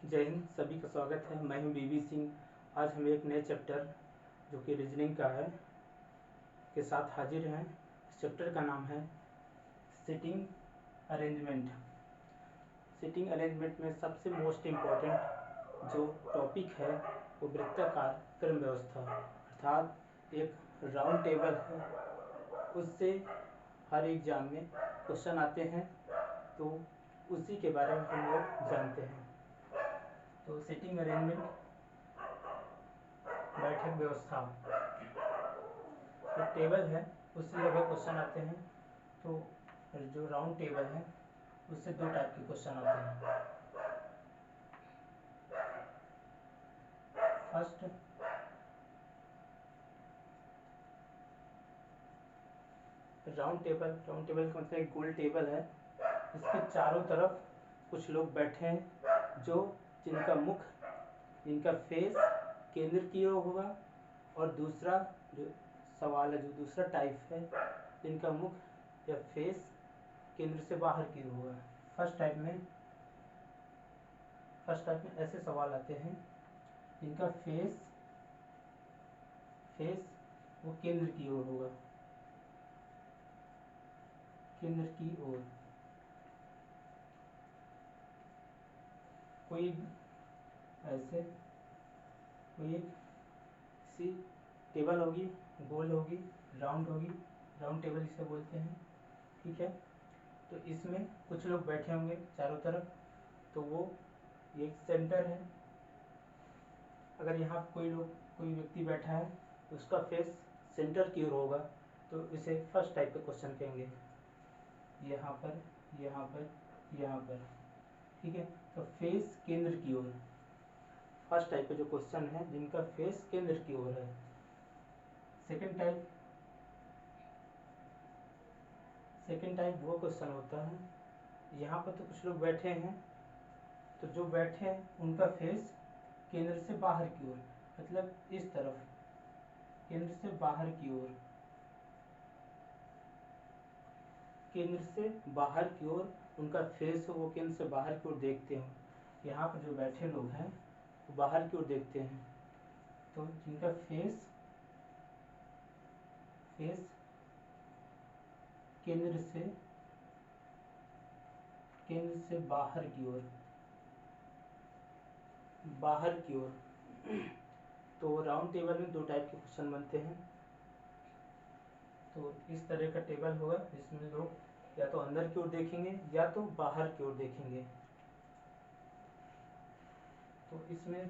जय हिंद। सभी का स्वागत है। मैं हूं बीबी सिंह। आज हम एक नए चैप्टर जो कि रीजनिंग का है के साथ हाजिर हैं। इस चैप्टर का नाम है सिटिंग अरेंजमेंट। सिटिंग अरेंजमेंट में सबसे मोस्ट इम्पोर्टेंट जो टॉपिक है वो वृत्ताकार क्रम व्यवस्था, अर्थात एक राउंड टेबल है, उससे हर एग्जाम में क्वेश्चन आते हैं, तो उसी के बारे में हम लोग जानते हैं। तो सिटिंग अरेंजमेंट, बैठक व्यवस्था, जो टेबल है उससे अगर क्वेश्चन आते हैं तो जो राउंड टेबल है उससे दो टाइप के क्वेश्चन आते हैं। फर्स्ट, राउंड टेबल का मतलब एक गोल टेबल है, इसके चारों तरफ कुछ लोग बैठे हैं जो जिनका मुख, जिनका फेस केंद्र की ओर होगा, और दूसरा जो सवाल है, जो दूसरा टाइप है, जिनका मुख या फेस केंद्र से बाहर की ओर होगा। फर्स्ट टाइप में ऐसे सवाल आते हैं जिनका फेस वो केंद्र की ओर होगा, केंद्र की ओर। कोई ऐसे कोई एक सी टेबल होगी, गोल होगी, राउंड होगी, राउंड टेबल इसे बोलते हैं, ठीक है। तो इसमें कुछ लोग बैठे होंगे चारों तरफ, तो वो एक सेंटर है। अगर यहाँ कोई व्यक्ति बैठा है, उसका फेस सेंटर की ओर होगा, तो इसे फर्स्ट टाइप का क्वेश्चन कहेंगे। यहाँ पर, यहाँ पर, यहाँ पर, ठीक है। तो फेस केंद्र की ओर, फर्स्ट टाइप का जो क्वेश्चन है जिनका फेस केंद्र की ओर है। सेकंड टाइप वो क्वेश्चन होता है, यहाँ पर तो कुछ लोग बैठे हैं, तो जो बैठे हैं उनका फेस केंद्र से बाहर की ओर, मतलब इस तरफ, केंद्र से बाहर की ओर, केंद्र से बाहर की ओर उनका फेस हो, वो केंद्र से बाहर की ओर देखते हो। यहाँ पर जो बैठे लोग हैं वो बाहर की ओर देखते हैं, तो जिनका फेस केंद्र से बाहर की ओर, तो राउंड टेबल में दो टाइप के क्वेश्चन बनते हैं। तो इस तरह का टेबल होगा जिसमें लोग या तो अंदर की ओर देखेंगे या तो बाहर की ओर देखेंगे। तो इसमें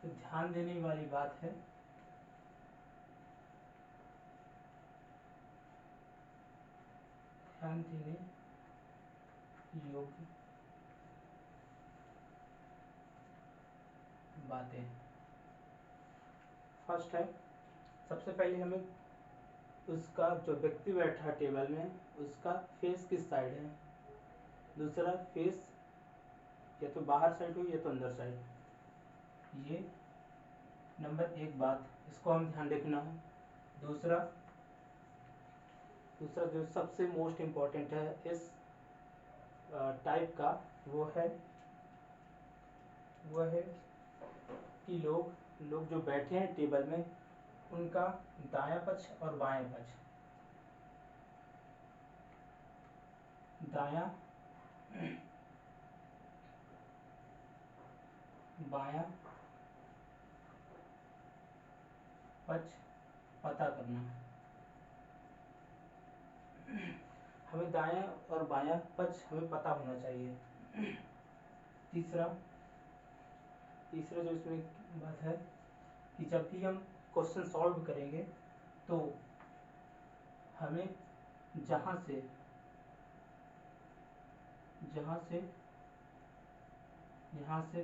तो ध्यान देने वाली बात है, ध्यान देने योग्य बातें। फर्स्ट है, सबसे पहले हमें उसका जो व्यक्ति बैठा है टेबल में, उसका फेस किस साइड है। दूसरा, फेस या तो बाहर साइड हो या तो अंदर साइड। ये नंबर एक बात, इसको हम ध्यान रखना है। दूसरा जो सबसे मोस्ट इम्पोर्टेंट है इस टाइप का, वो है कि लोग जो बैठे हैं टेबल में, उनका दायां पक्ष और बायां पक्ष, दायां बायां पक्ष पता करना। हमें दायां और बायां पक्ष हमें पता होना चाहिए। तीसरा जो इसमें बात है कि जब भी हम क्वेश्चन सॉल्व करेंगे, तो हमें जहाँ से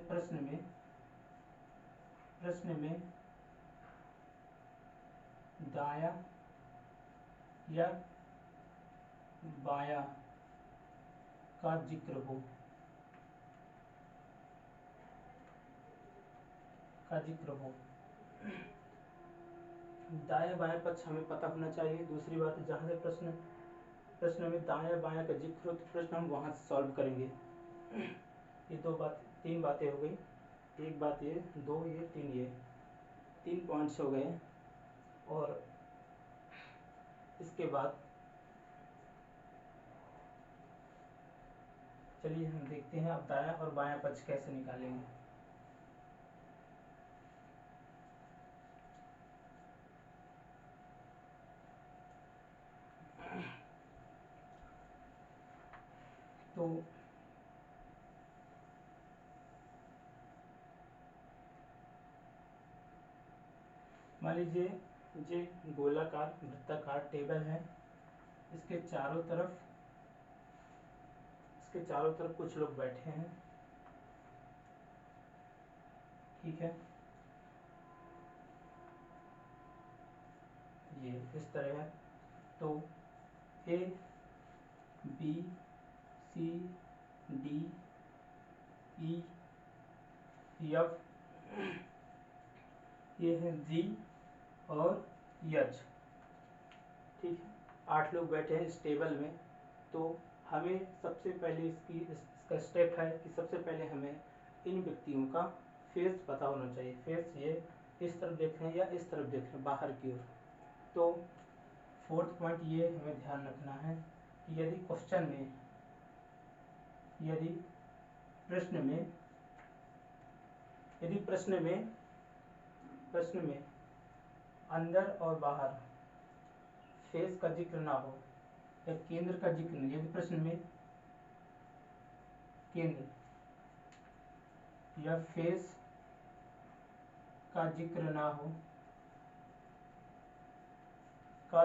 प्रश्न में दायां या बायां का जिक्र हो, दायां बायां पक्ष हमें पता होना चाहिए। दूसरी बात, जहाँ से प्रश्न प्रश्न में दायां बायां का जिक्र हो तो प्रश्न हम वहाँ से सॉल्व करेंगे। ये तीन बातें हो गई, एक बात ये, दो ये, तीन पॉइंट्स हो गए। और इसके बाद चलिए हम देखते हैं अब दायां और बायां पक्ष कैसे निकालेंगे। तो मान लीजिए ये गोलाकार वृत्ताकार टेबल है, इसके चारों तरफ कुछ लोग बैठे हैं, ठीक है। ये इस तरह है। तो A B C D E F, ये है जी और एच, ठीक है। 8 लोग बैठे हैं इस टेबल में। तो हमें सबसे पहले इसका स्टेप है कि सबसे पहले हमें इन व्यक्तियों का फेस पता होना चाहिए। फेस ये इस तरफ देख रहे हैं या इस तरफ देख रहे हैं, बाहर की ओर। तो फोर्थ पॉइंट ये हमें ध्यान रखना है कि यदि प्रश्न में अंदर और बाहर फेस का जिक्र ना हो या केंद्र का जिक्र नहीं, यदि प्रश्न में केंद्र या फेस का जिक्र ना हो तो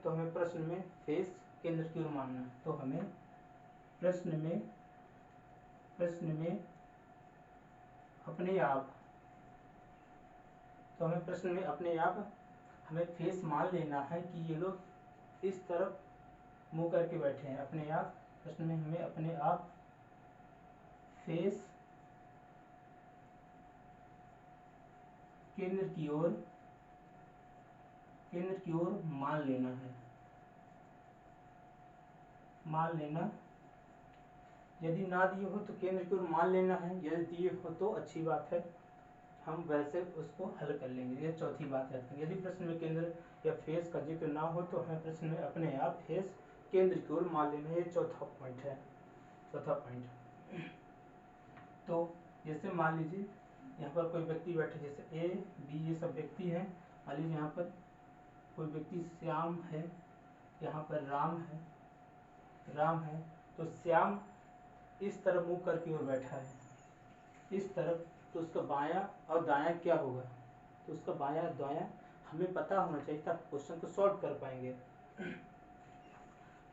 हमें प्रश्न में फेस केंद्र की ओर मानना है। तो हमें प्रश्न में अपने आप हमें फेस मान लेना है कि ये लोग इस तरफ मुंह करके बैठे हैं। अपने आप प्रश्न में हमें अपने आप फेस केंद्र की ओर मान लेना। यदि ना दिए हो तो केंद्र की ओर मान लेना है, यदि दिए हो तो अच्छी बात है, हम वैसे उसको हल कर लेंगे। ये चौथी बात है। यदि प्रश्न में केंद्र या फेस का जिक्र ना हो तो हमें प्रश्न में अपने आप फेस केंद्र की ओर मान लेना। ये चौथा पॉइंट है। तो जैसे मान लीजिए यहाँ पर कोई व्यक्ति बैठे, जैसे ए बी ये सब व्यक्ति हैं। मान लीजिए यहाँ पर कोई व्यक्ति श्याम है, यहाँ पर राम है। तो श्याम इस तरफ मुंह करके ओर बैठा है, इस तरफ। तो उसका बायां और दायां क्या होगा? तो उसका बायां दायां हमें पता होना चाहिए तब क्वेश्चन को सॉल्व कर पाएंगे।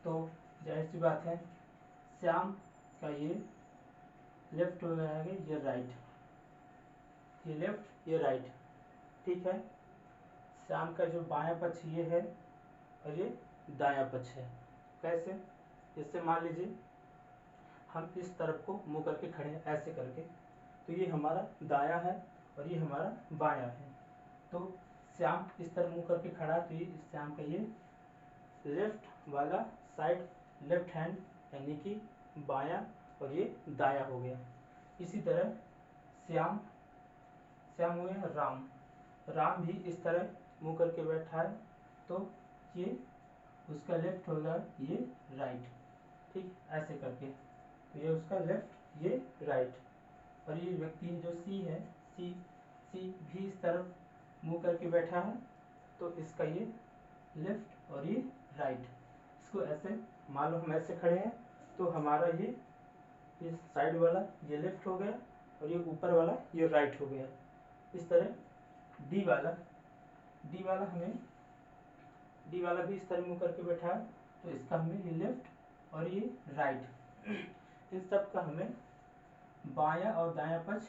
तो जाहिर सी बात है, श्याम का ये लेफ्ट हो जाएगा, ये राइट, ये लेफ्ट ये राइट, ठीक है। श्याम का जो बायां पक्ष ये है और ये दायां पक्ष है। कैसे? जैसे मान लीजिए हम इस तरफ को मुंह करके खड़े हैं ऐसे करके, तो ये हमारा दायां है और ये हमारा बायां है। तो श्याम इस तरफ मुंह करके खड़ा है, तो ये श्याम का ये लेफ्ट वाला साइड, लेफ्ट हैंड यानी कि बायां, और ये दायां हो गया। इसी तरह श्याम हो गया राम भी इस तरह मुंह करके बैठा है, तो ये उसका लेफ्ट होगा, ये राइट, ठीक, ऐसे करके। तो ये उसका लेफ्ट, ये राइट। और ये व्यक्ति जो सी है, सी भी इस तरफ मुंह करके बैठा है, तो इसका ये लेफ्ट और ये राइट। इसको ऐसे मान लो हम ऐसे खड़े हैं, तो हमारा ये साइड वाला ये लेफ्ट हो गया और ये ऊपर वाला ये राइट हो गया। इस तरह डी वाला भी इस तरह मुंह करके बैठा है, तो इसका हमें ये लेफ्ट और ये राइट, इन सब का हमें बायां और दायां पक्ष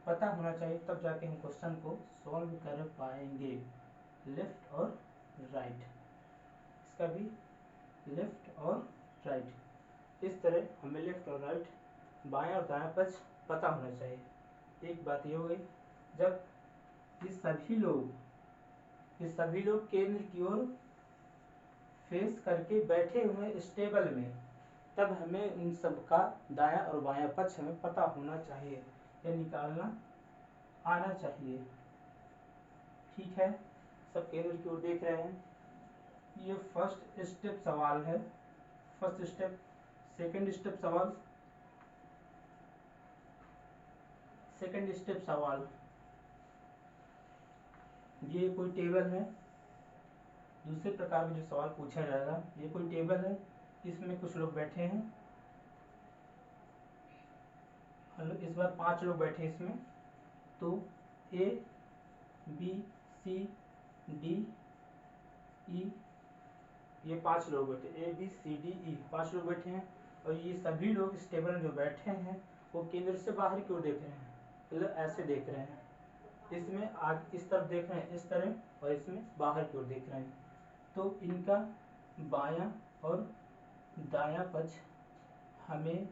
पता होना चाहिए, तब जाके हम क्वेश्चन को सॉल्व कर पाएंगे। लेफ्ट और राइट, इसका भी लेफ्ट और राइट, इस तरह हमें लेफ्ट और राइट बायां और दायां पक्ष पता होना चाहिए। एक बात ये हो गई। जब ये सभी लोग केंद्र की ओर फेस करके बैठे हुए स्टेबल में, तब हमें इन सब का दायां और बायां पक्ष हमें पता होना चाहिए या निकालना आना चाहिए। ठीक है, सब केंद्र की ओर देख रहे हैं। ये फर्स्ट स्टेप सवाल है, फर्स्ट स्टेप। सेकंड स्टेप सवाल, सेकंड स्टेप सवाल, ये कोई टेबल है। दूसरे प्रकार में जो सवाल पूछा जाएगा, ये कोई टेबल है, इसमें कुछ लोग बैठे हैं। इस बार 5 लोग बैठे इसमें। तो ए बी सी डी ई, ये 5 लोग बैठे, ए बी सी डी ई 5 लोग बैठे हैं। और ये सभी लोग इस टेबल में जो बैठे हैं वो केंद्र से बाहर की ओर देख रहे हैं, मतलब ऐसे देख रहे हैं। इसमें आगे इस तरफ देख रहे हैं, इस तरह, और इसमें बाहर की ओर देख रहे हैं। तो इनका बायां और दायां पक्ष हमें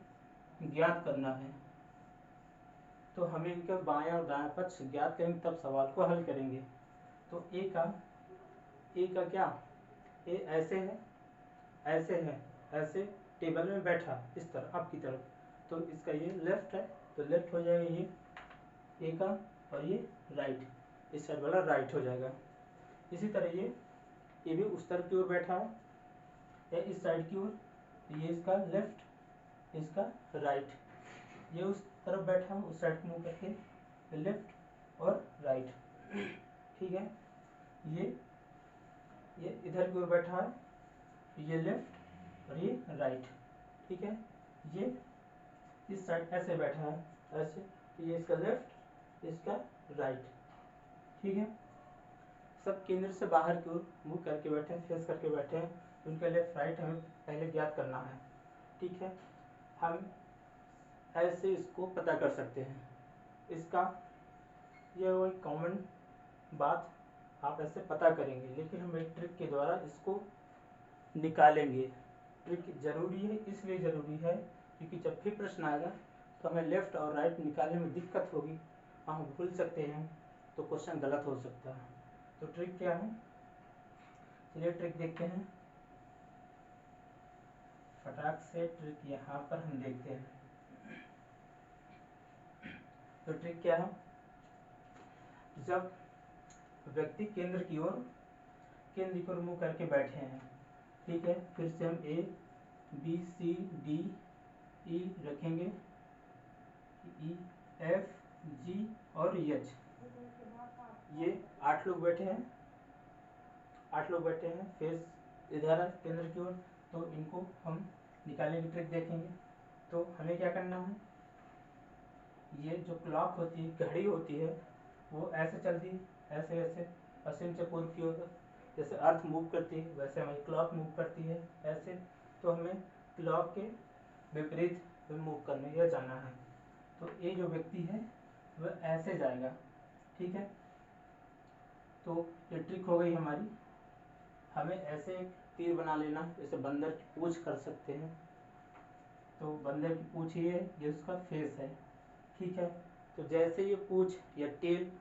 ज्ञात करना है। तो हमें इनका बायां और दायां पक्ष ज्ञात करेंगे, तब सवाल को हल करेंगे। तो ए का क्या, ए ऐसे है, ऐसे है, ऐसे टेबल में बैठा इस तरफ आपकी तरफ, तो इसका ये लेफ्ट है, तो लेफ्ट हो जाएगा ये ए का, और ये राइट, इस साइड वाला राइट हो जाएगा। इसी तरह ये भी उस तरफ की ओर बैठा है या इस साइड की ओर, ये इसका लेफ्ट, इसका राइट। ये उस तरफ बैठा है, उस साइड को मुंह करके, लेफ्ट और राइट। ठीक है, ये इधर की ओर बैठा है, ये लेफ्ट और ये राइट। ठीक है, ये इस साइड ऐसे बैठा है, ऐसे, तो ये इसका लेफ्ट, इसका राइट। ठीक है, सब केंद्र से बाहर की ओर मुंह करके बैठे हैं, फेस करके बैठे हैं। उनका लेफ्ट राइट हमें पहले ज्ञात करना है। ठीक है, हम ऐसे इसको पता कर सकते हैं। इसका ये वही कॉमन बात, आप ऐसे पता करेंगे, लेकिन हम एक ट्रिक के द्वारा इसको निकालेंगे। ट्रिक जरूरी है, इसलिए जरूरी है क्योंकि जब भी प्रश्न आएगा तो हमें लेफ्ट और राइट निकालने में दिक्कत होगी, हम भूल सकते हैं, तो क्वेश्चन गलत हो सकता है। तो ट्रिक क्या है, चलिए ट्रिक देखते हैं। फटाक से ट्रिक यहाँ पर हम देखते हैं। तो ट्रिक क्या है, जब व्यक्ति केंद्र की ओर मुंह करके बैठे हैं, ठीक है, फिर से हम ए बी सी डी ई रखेंगे, ई एफ जी और एच। ये 8 लोग बैठे हैं, 8 लोग बैठे हैं, फेस इधर है केंद्र की ओर, तो इनको हम निकालने की ट्रिक देखेंगे। तो हमें क्या करना है, ये जो क्लॉक होती है, घड़ी होती है, वो ऐसे चलती है, ऐसे ऐसे पश्चिम से पूर्व की ओर, जैसे अर्थ मूव करती है वैसे हमारी क्लॉक मूव करती है ऐसे। तो हमें क्लॉक के विपरीत में मूव करने या जाना है। तो ये जो व्यक्ति है वह ऐसे जाएगा। ठीक है, तो ये ट्रिक हो गई हमारी। हमें ऐसे एक तीर बना लेना, जैसे बंदर की पूंछ कर सकते हैं। तो बंदर की पूंछ ये उसका फेस है। ठीक है, तो जैसे ये पूंछ या टेल,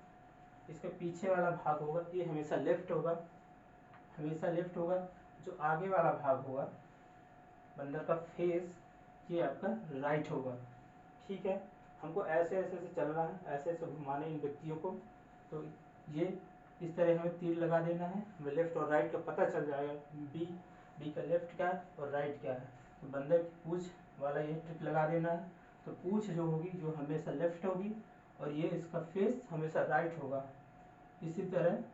इसके पीछे वाला भाग होगा ये हमेशा लेफ्ट होगा, हमेशा लेफ्ट होगा। जो आगे वाला भाग होगा बंदर का फेस, ये आपका राइट होगा। ठीक है, हमको ऐसे ऐसे से चलना है, ऐसे ऐसे घुमाने इन व्यक्तियों को। तो ये इस तरह हमें तीर लगा देना है, हमें लेफ्ट और राइट का पता चल जाएगा, बी का लेफ्ट क्या है और राइट क्या है। तो बंदर की पूंछ वाला ये ट्रिक लगा देना है। तो पूंछ जो होगी जो हमेशा लेफ्ट होगी और ये इसका फेस हमेशा राइट होगा। इसी तरह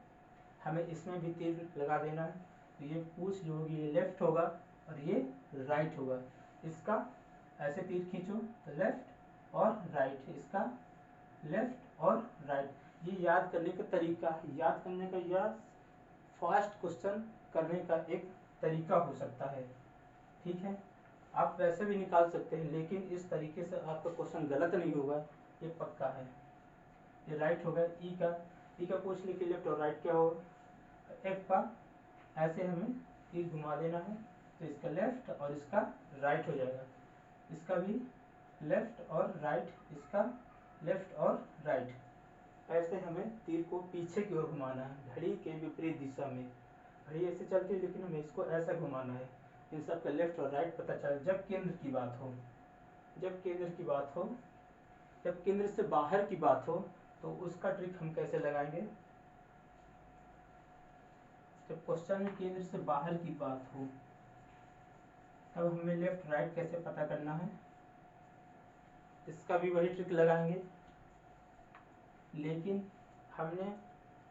हमें इसमें भी तीर लगा देना है। तो ये पूंछ जो होगी ये लेफ्ट होगा और ये राइट होगा। इसका ऐसे तीर खींचो तो लेफ्ट और राइट, इसका लेफ्ट और राइट। ये याद करने का तरीका है, याद करने का या फास्ट क्वेश्चन करने का एक तरीका हो सकता है। ठीक है, आप वैसे भी निकाल सकते हैं, लेकिन इस तरीके से आपका क्वेश्चन गलत नहीं होगा, ये पक्का है। ये राइट होगा, ई का पूछ लिखिए लेफ्ट और राइट क्या होगा। एफ का ऐसे हमें तीर घुमा देना है, तो इसका लेफ्ट और इसका राइट हो जाएगा। इसका भी लेफ्ट और राइट, इसका लेफ्ट और राइट। ऐसे हमें तीर को पीछे की ओर घुमाना है, घड़ी के विपरीत दिशा में। घड़ी ऐसे चलती है लेकिन हमें इसको ऐसा घुमाना है। इन सब का लेफ्ट और राइट पता चल। जब केंद्र की बात हो, जब केंद्र की बात हो, जब केंद्र से बाहर की बात हो, तो उसका ट्रिक हम कैसे लगाएंगे। जब क्वेश्चन में केंद्र से बाहर की बात हो, तब हमें लेफ्ट राइट कैसे पता करना है, इसका भी वही ट्रिक लगाएंगे। लेकिन हमने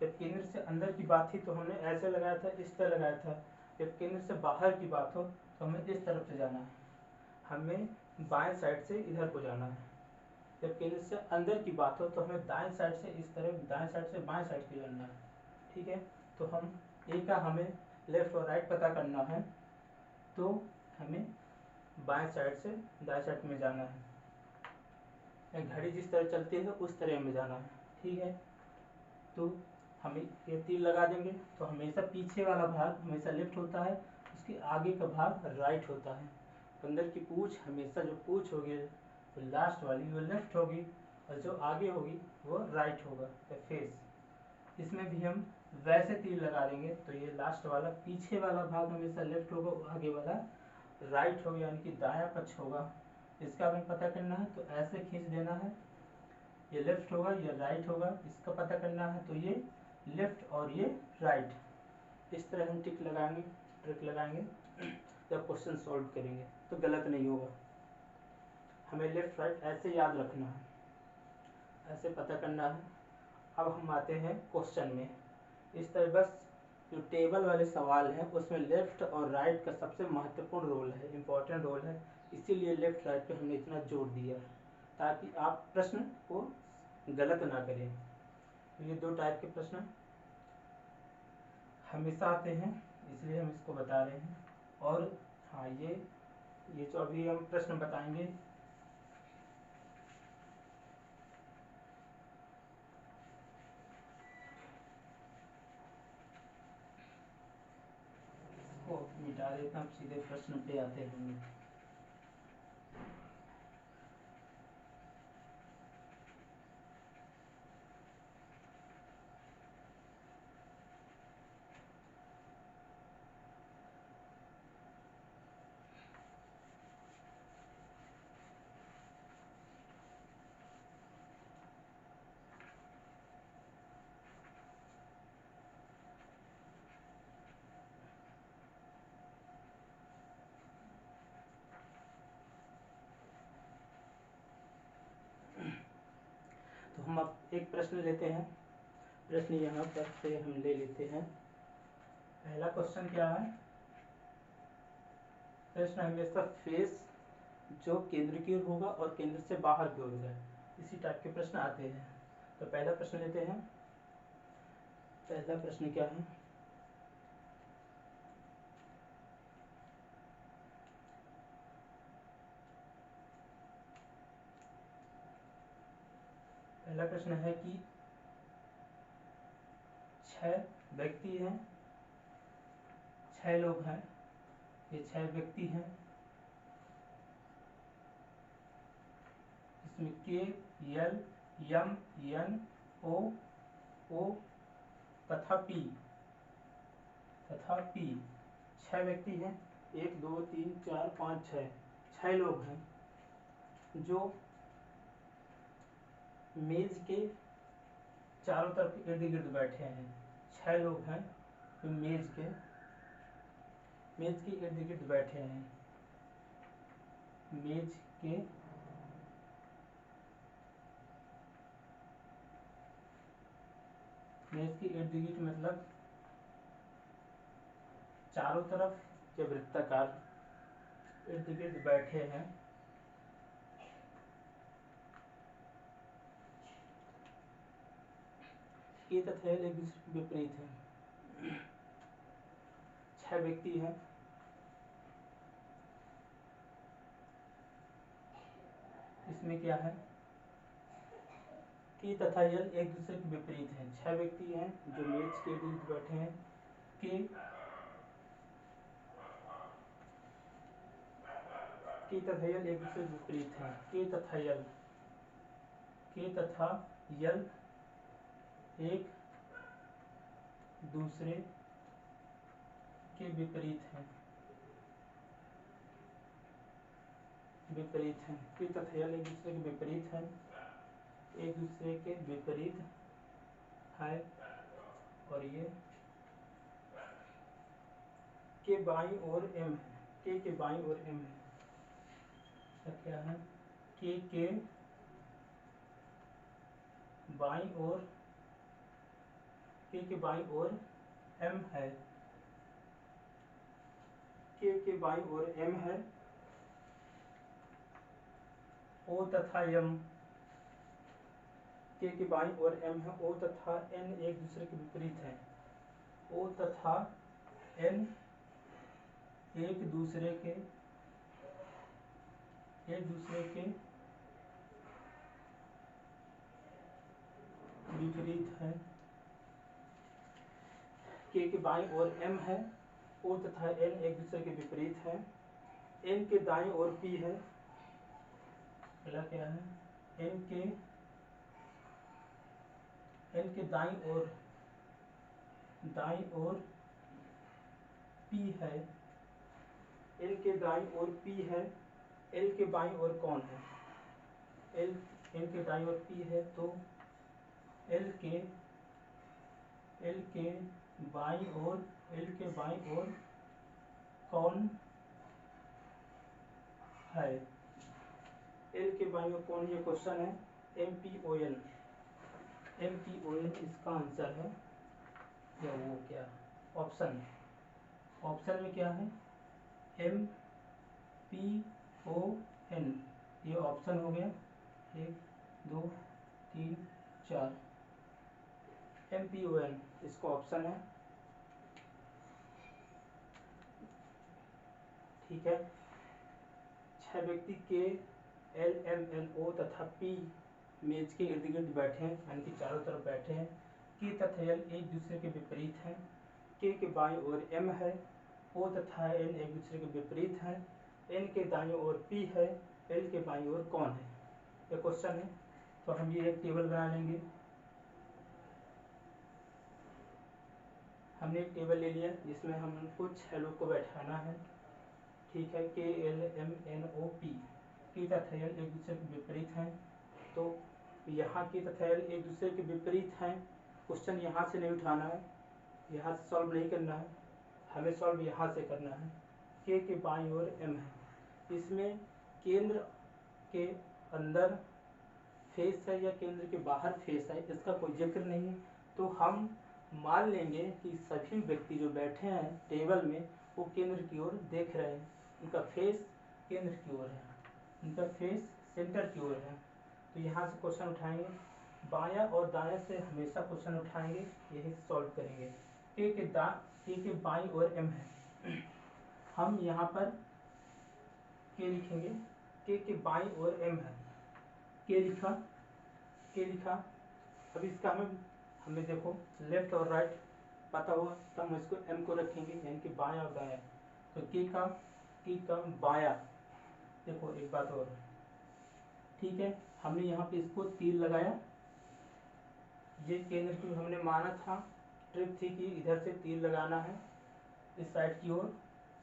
जब केंद्र से अंदर की बात थी तो हमने ऐसे लगाया था, इस तरह लगाया था। जब केंद्र से बाहर की बात हो तो हमें इस तरफ से जाना है, हमें बाएं साइड से इधर को जाना है। जब केंद्र से अंदर की बात हो तो हमें दाएं साइड से इस तरफ, दाएं साइड से बाएं साइड को जाना है। ठीक है, तो हम ए का हमें लेफ्ट और राइट पता करना है, तो हमें बाएं साइड से दाएं साइड में जाना है। घड़ी जिस तरह चलती है उस तरह में जाना है। ठीक है, तो हमें ये तीर लगा देंगे तो हमेशा पीछे वाला भाग हमेशा लेफ्ट होता है, उसके आगे का भाग राइट होता है। अंदर की पूंछ हमेशा, जो पूंछ होगी तो लास्ट वाली वो लेफ्ट होगी, और जो आगे होगी वो राइट होगा, फेस। इसमें भी हम वैसे तीर लगा देंगे तो ये लास्ट वाला पीछे वाला भाग हमेशा लेफ्ट होगा, आगे वाला राइट होगा, यानी कि दायां पक्ष होगा। इसका हमें पता करना है तो ऐसे खींच देना है, ये लेफ्ट होगा, ये राइट होगा। इसका पता करना है तो ये लेफ्ट और ये राइट। इस तरह हम ट्रिक लगाएंगे जब क्वेश्चन सॉल्व करेंगे तो गलत नहीं होगा। हमें लेफ्ट राइट ऐसे याद रखना है, ऐसे पता करना है। अब हम आते हैं क्वेश्चन में। इस तरह बस जो टेबल वाले सवाल हैं उसमें लेफ्ट और राइट का सबसे महत्वपूर्ण रोल है, इम्पोर्टेंट रोल है। इसीलिए लेफ्ट राइट पे हमने इतना जोर दिया ताकि आप प्रश्न को गलत ना करें। ये दो टाइप के प्रश्न हमेशा आते हैं, इसलिए हम इसको बता रहे हैं। और हाँ, ये जो अभी हम प्रश्न बताएंगे, इसको मिटा देता हूँ, सीधे प्रश्न पे आते हैं। तो हम अब एक प्रश्न लेते हैं। प्रश्न यहाँ पर से हम ले लेते हैं। पहला क्वेश्चन क्या है, प्रश्न हमेशा फेस जो केंद्र की ओर होगा और केंद्र से बाहर की ओर होगा, इसी टाइप के प्रश्न आते हैं। तो पहला प्रश्न लेते हैं। पहला प्रश्न क्या है, पहला प्रश्न है कि 6 व्यक्ति हैं, 6 लोग हैं, ये 6 व्यक्ति हैं। इसमें के, एल, एम, एन, ओ तथा पी 6 व्यक्ति हैं। 1 2 3 4 5 6, 6 लोग हैं जो मेज के चारों तरफ इर्द गिर्द बैठे हैं। 6 लोग हैं जो मेज के इर्द गिर्द बैठे हैं। मेज के इर्द गिर्द मतलब चारों तरफ जब वृत्ताकार इर्द गिर्द बैठे हैं। ये तथ्य एक दूसरे के विपरीत है। 6 व्यक्ति हैं, इसमें क्या है कि तथा यल एक दूसरे के विपरीत हैं। 6 व्यक्ति हैं जो मेज के इर्द गिर्द बैठे हैं। कि के तथा यल एक दूसरे के विपरीत हैं। के तथा यल एक दूसरे के विपरीत हैं। के तथा यल एक दूसरे के विपरीत हैं। एक दूसरे के विपरीत है और ये के बाईं ओर एम है। के बाईं ओर एम है। क्या है? के बाईं ओर के बाईं ओर एम है। के बाईं ओर एम है। ओ तथा यम के बाईं ओर एम है। ओ तथा एन एक दूसरे के विपरीत है। ओ तथा एन एक दूसरे के विपरीत है। के बाईं ओर एम है। ओ तथा एन एक दूसरे के विपरीत है। एन के दाईं ओर पी है। पहला क्या है? एन के दाईं ओर पी है। एल के दाईं ओर पी है। एल के बाईं ओर कौन है? एल के दाईं ओर पी है, तो एल के बाईं ओर कौन है? एल के बाईं ओर कौन? ये क्वेश्चन है। MPON इसका आंसर है। या वो क्या ऑप्शन में क्या है? MPON। ये ऑप्शन हो गया 1 2 3 4। MPON इसका ऑप्शन है। ठीक है। 6 व्यक्ति के LMNO तथा P मेज के इर्द गिर्द बैठे हैं, यानी कि चारों तरफ बैठे हैं। के तथा यल एक दूसरे के विपरीत हैं। के बाईं ओर M है। O तथा N एक दूसरे के विपरीत हैं। N के दाईं ओर P है। L के बाईं ओर कौन है? ये क्वेश्चन है। तो हम ये एक टेबल बना लेंगे। हमने एक टेबल ले लिया जिसमें हमको 6 लोग को बैठाना है। ठीक है। KLMNOP के तथा यल एक दूसरे के विपरीत हैं। तो यहाँ के तथा यल एक दूसरे के विपरीत हैं। क्वेश्चन यहाँ से नहीं उठाना है, यहाँ से सॉल्व नहीं करना है, हमें सॉल्व यहाँ से करना है। के बाईं ओर M है। इसमें केंद्र के अंदर फेस है या केंद्र के बाहर फेस है, इसका कोई जिक्र नहीं है। तो हम मान लेंगे कि सभी व्यक्ति जो बैठे हैं टेबल में वो केंद्र की ओर देख रहे हैं। उनका फेस केंद्र की ओर है, उनका फेस सेंटर की ओर है। तो यहाँ से क्वेश्चन उठाएंगे। बायां और दायां से हमेशा क्वेश्चन उठाएंगे, यही सॉल्व करेंगे। के बाईं ओर M है। हम यहाँ पर के लिखेंगे। के बाईं ओर M है। के लिखा। अब इसका हमें देखो लेफ्ट और राइट पता होगा, तो हम इसको M को रखेंगे, यानी कि बायां और दायां। तो के का बायां। देखो एक बात और, ठीक है, हमने यहाँ पे इसको तीर लगाया। ये केंद्र की हमने माना था, ट्रिक थी कि इधर से तीर लगाना है इस साइड की ओर,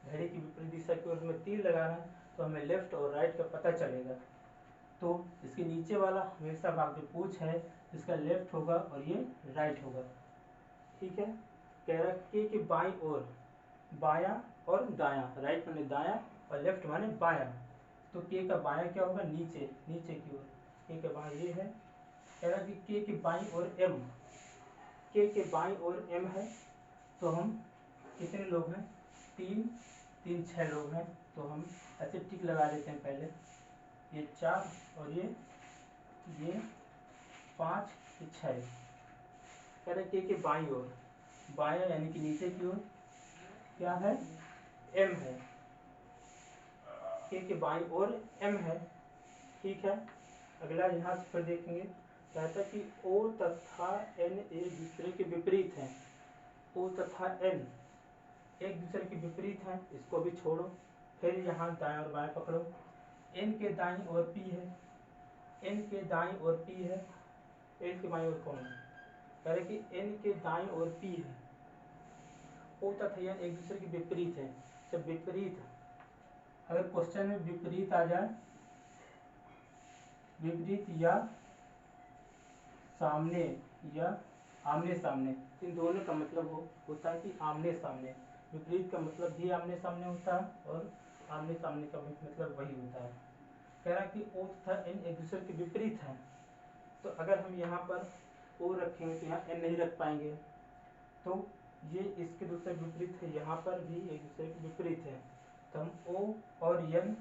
घड़ी की विपरीत दिशा की ओर हमें तीर लगाना है। तो हमें लेफ्ट और राइट का पता चलेगा। तो इसके नीचे वाला हमेशा भाग जो पूछ है, इसका लेफ्ट होगा और ये राइट होगा। ठीक है। कह रहा के बाईं ओर, बायां और दायां, राइट माने दायां और लेफ्ट माने बायां। तो के का बायां क्या होगा? नीचे की ओर। के का बायां ये है। कह रहा कि के बाईं ओर M, के बाईं ओर M है। तो हम कितने लोग हैं? 6 लोग हैं। तो हम ऐसे टिक लगा देते हैं पहले। ये 4 और ये 5 ये 6। कह रहे के बाईं ओर, बायां यानी कि नीचे की ओर क्या है? M है। के बाईं ओर M है। ठीक है। अगला यहाँ से फिर देखेंगे, कहता है कि O तथा N एक दूसरे के विपरीत हैं। O तथा N एक दूसरे के विपरीत हैं, इसको भी छोड़ो। फिर यहाँ दाएं और बाएं पकड़ो। एन के दाईं ओर पी है, एन के दाईं ओर पी है, एल के बाईं ओर कौन है? कह रहे कि एन के दाईं ओर पी है, ओ तथा एन एक दूसरे के विपरीत है। जब विपरीत, अगर क्वेश्चन में विपरीत आ जाए, विपरीत या सामने या आमने सामने, इन दोनों का मतलब होता है कि आमने सामने। विपरीत का मतलब भी आमने सामने होता है और आमने सामने का मतलब वही होता है। कह रहा है कि ओ तथा एन एक दूसरे के विपरीत है, तो अगर हम यहाँ पर ओ रखेंगे तो यहाँ एन नहीं रख पाएंगे, तो ये इसके दूसरे विपरीत है, यहाँ पर भी एक दूसरे के विपरीत है, तो हम ओ और एन,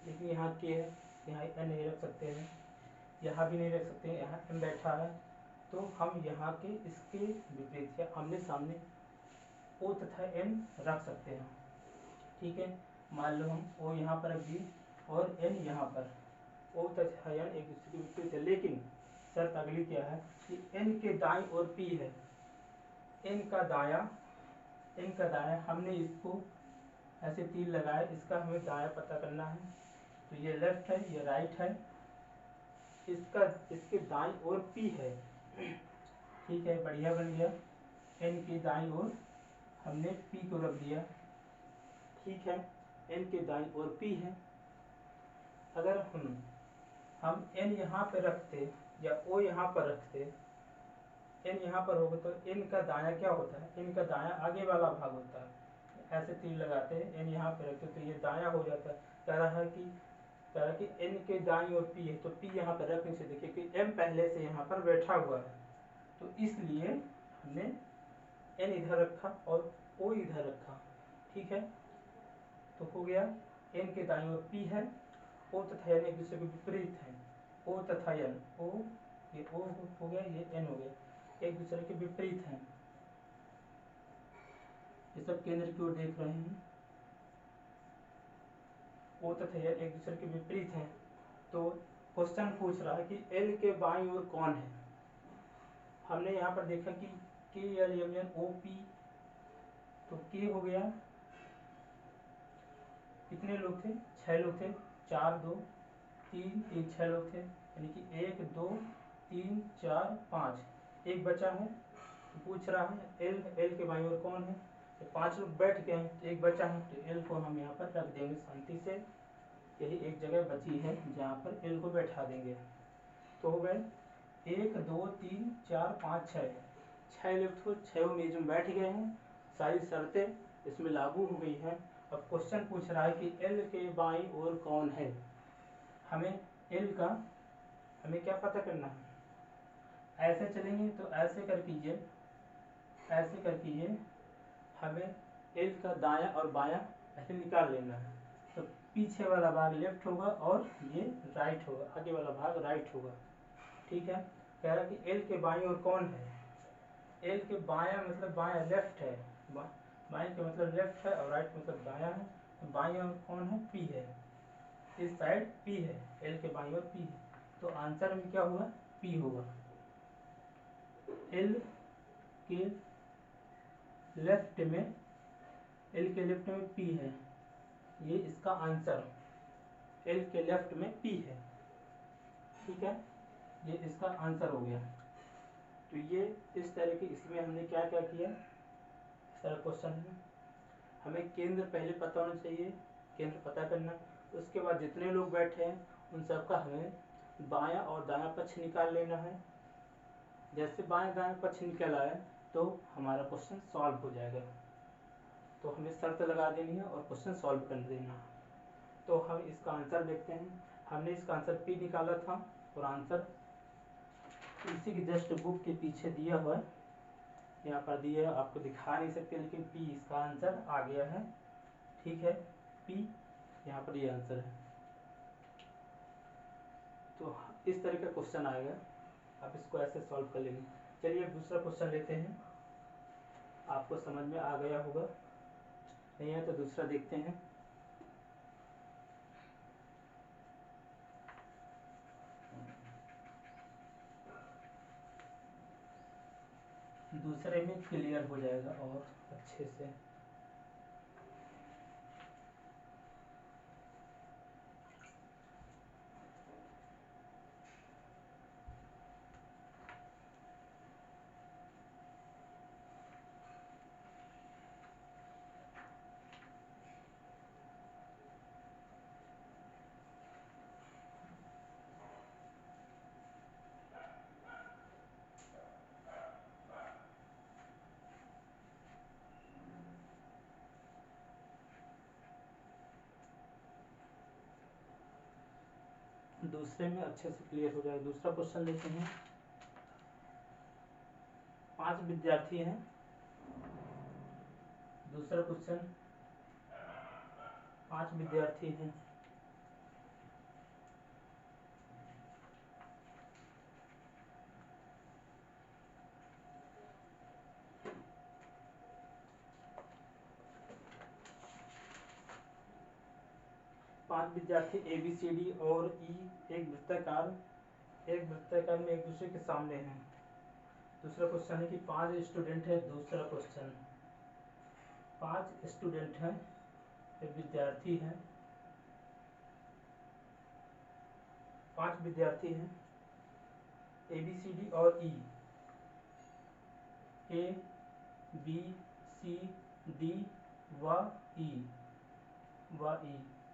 लेकिन यहाँ के है, यहाँ एन नहीं रख सकते हैं, यहाँ भी नहीं रख सकते हैं, यहाँ एम बैठा है, तो हम यहाँ के इसके विपरीत है आमने सामने ओ तथा एन रख सकते हैं। ठीक है, मान लो हम ओ यहाँ पर रख दिए और एन यहाँ पर, ओ तथा एन एक दूसरे के विपरीत है, लेकिन शर्त अगली क्या है कि एन के दाईं ओर पी है, एन का दाया हमने इसको ऐसे तीर लगाए, इसका हमें दाया पता करना है, तो ये लेफ्ट है, ये राइट है, इसके दाईं ओर पी है। ठीक है, बढ़िया बन गया। एन के दाईं ओर हमने पी को रख दिया। ठीक है, एन के दाईं ओर पी है। अगर हम एन यहाँ पे रखते या ओ यहाँ पर रखते, एन यहाँ पर होगा तो एन का दाया क्या होता है, एन का दाया आगे वाला भाग होता है, ऐसे तीर लगाते हैं, एन यहाँ पे रखते तो ये दाया हो जाता है। कह रहा है कि एन के दाईं ओर पी है, तो पी यहाँ पर रखने से देखिए कि एम पहले से यहाँ पर बैठा हुआ है, तो इसलिए हमने एन इधर रखा और ओ इधर रखा। ठीक है, तो हो गया एन के दाईं ओर पी है, ओ तथा एन एक दूसरे के विपरीत है, ओ तथा एन, ओ ये ओ हो गया, ये एन हो गया, एक दूसरे के विपरीत हैं। ये सब केंद्र की ओर देख रहे हैं, ओ तथा एन एक दूसरे के विपरीत हैं। तो क्वेश्चन पूछ रहा है कि एल के बाईं ओर कौन है। हमने यहाँ पर देखा कि K L M N O P, तो के हो गया, कितने लोग थे, 6 लोग थे, 4 2 3 3 6 लोग थे, यानी कि 1 2 3 4 5, एक बचा है। तो पूछ रहा है एल के बाईं ओर कौन है, तो 5 लोग बैठ गए हैं, तो एक बचा है, तो एल को हम यहाँ पर रख देंगे शांति से, यही एक जगह बची है जहाँ पर एल को बैठा देंगे। तो हो गए 1 2 3 4 5 6, 6 लोग तो 6 मेज में बैठ गए हैं, सारी शर्तें इसमें लागू हो गई हैं। अब क्वेश्चन पूछ रहा है कि एल के बाईं ओर कौन है। हमें एल का हमें क्या पता करना है, ऐसे चलेंगे तो ऐसे कर कीजिए, ऐसे कर कीजिए, हमें एल का दायां और बायां ऐसे निकाल लेना है, तो पीछे वाला भाग लेफ्ट होगा और ये राइट होगा, आगे वाला भाग राइट होगा। ठीक है, कह रहा कि एल के बाईं ओर कौन है, एल के बायां मतलब बायां लेफ्ट है, बाएं के मतलब लेफ्ट है और राइट मतलब दायां है, तो बाईं ओर कौन है, पी है, इस साइड पी है, एल के बाईं ओर पी है, तो आंसर में क्या होगा, पी होगा। एल के लेफ्ट में, एल के लेफ्ट में पी है, ये इसका आंसर, एल के लेफ्ट में पी है। ठीक है, ये इसका आंसर हो गया। तो ये इस तरह की, इसमें हमने क्या क्या किया, इस तरह क्वेश्चन है, हमें केंद्र पहले पता होना चाहिए, केंद्र पता करना, उसके बाद जितने लोग बैठे हैं उन सबका हमें बायां और दायां पक्ष निकाल लेना है। जैसे बाएं दाएं पक्ष निकल आए तो हमारा क्वेश्चन सॉल्व हो जाएगा, तो हमें शर्त लगा देनी है और क्वेश्चन सॉल्व कर देना है। तो हम इसका आंसर देखते हैं, हमने इसका आंसर पी निकाला था और आंसर इसी की जस्ट बुक के पीछे दिया हुआ है, यहाँ पर दिया है, आपको दिखा नहीं सकते, लेकिन पी इसका आंसर आ गया है। ठीक है, पी यहाँ पर ये आंसर है। तो इस तरह का क्वेश्चन आएगा, आप इसको ऐसे सॉल्व कर लेंगे। चलिए अब दूसरा क्वेश्चन लेते हैं, आपको समझ में आ गया होगा, नहीं है तो दूसरा देखते हैं। दूसरे में क्लियर हो जाएगा और अच्छे से। दूसरे में अच्छे से क्लियर हो जाए। दूसरा क्वेश्चन लेते हैं। 5 विद्यार्थी हैं। दूसरा क्वेश्चन, 5 विद्यार्थी हैं। पांच विद्यार्थी ABCD और E एक वृत्ताकार में एक दूसरे के सामने हैं। दूसरा क्वेश्चन है कि 5 स्टूडेंट है। दूसरा क्वेश्चन, 5 स्टूडेंट हैं, एक विद्यार्थी हैं, 5 विद्यार्थी हैं। ABCD और E, ABCD व E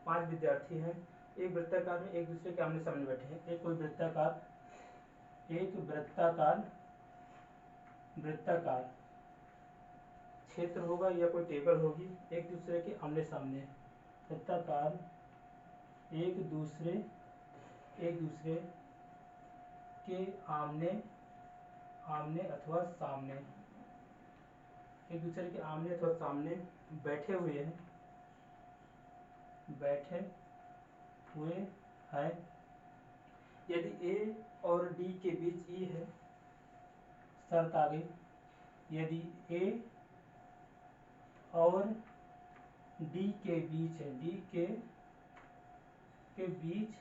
5 विद्यार्थी हैं। एक वृत्ताकार में एक दूसरे के आमने सामने बैठे हैं। एक वृत्ताकार क्षेत्र होगा या कोई टेबल होगी, एक दूसरे के आमने सामने। वृत्ताकार एक दूसरे के आमने अथवा सामने, एक दूसरे के आमने अथवा सामने बैठे हुए हैं। यदि A और D के बीच E है, शर्त आ गई, यदि A और D के बीच है, D के बीच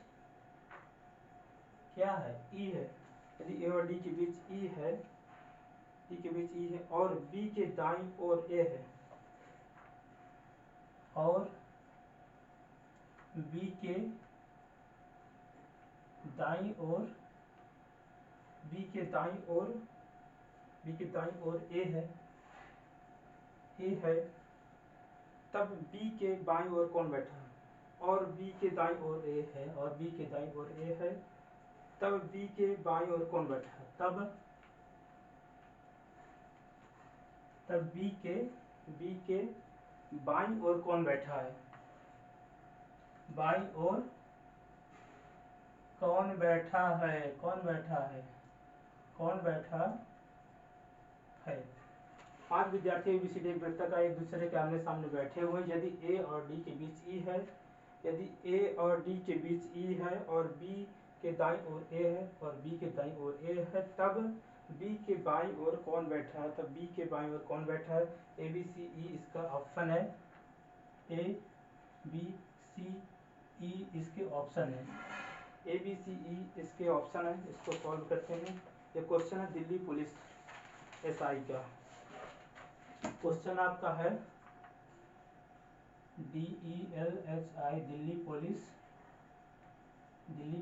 क्या है? E है। यदि A और D के बीच E है, और B के दाईं ओर A है, और B के दाईं ओर A है, तब B के बाईं ओर कौन बैठा है? और B के दाईं ओर A है, तब B के बाईं ओर कौन बैठा है? तब B के बाईं ओर कौन बैठा है? बाईं ओर कौन बैठा है? 5 विद्यार्थी ABCD एक वृत्ताकार एक दूसरे के आमने सामने बैठे हुए। यदि A और D के बीच E है, और B के दाईं ओर A है, तब B के बाईं ओर कौन बैठा है? ABCE इसका ऑप्शन है। ABCE इसके ऑप्शन है। इसको सॉल्व करते हैं। ये क्वेश्चन है दिल्ली पुलिस SI का। क्वेश्चन आपका है DELHI, दिल्ली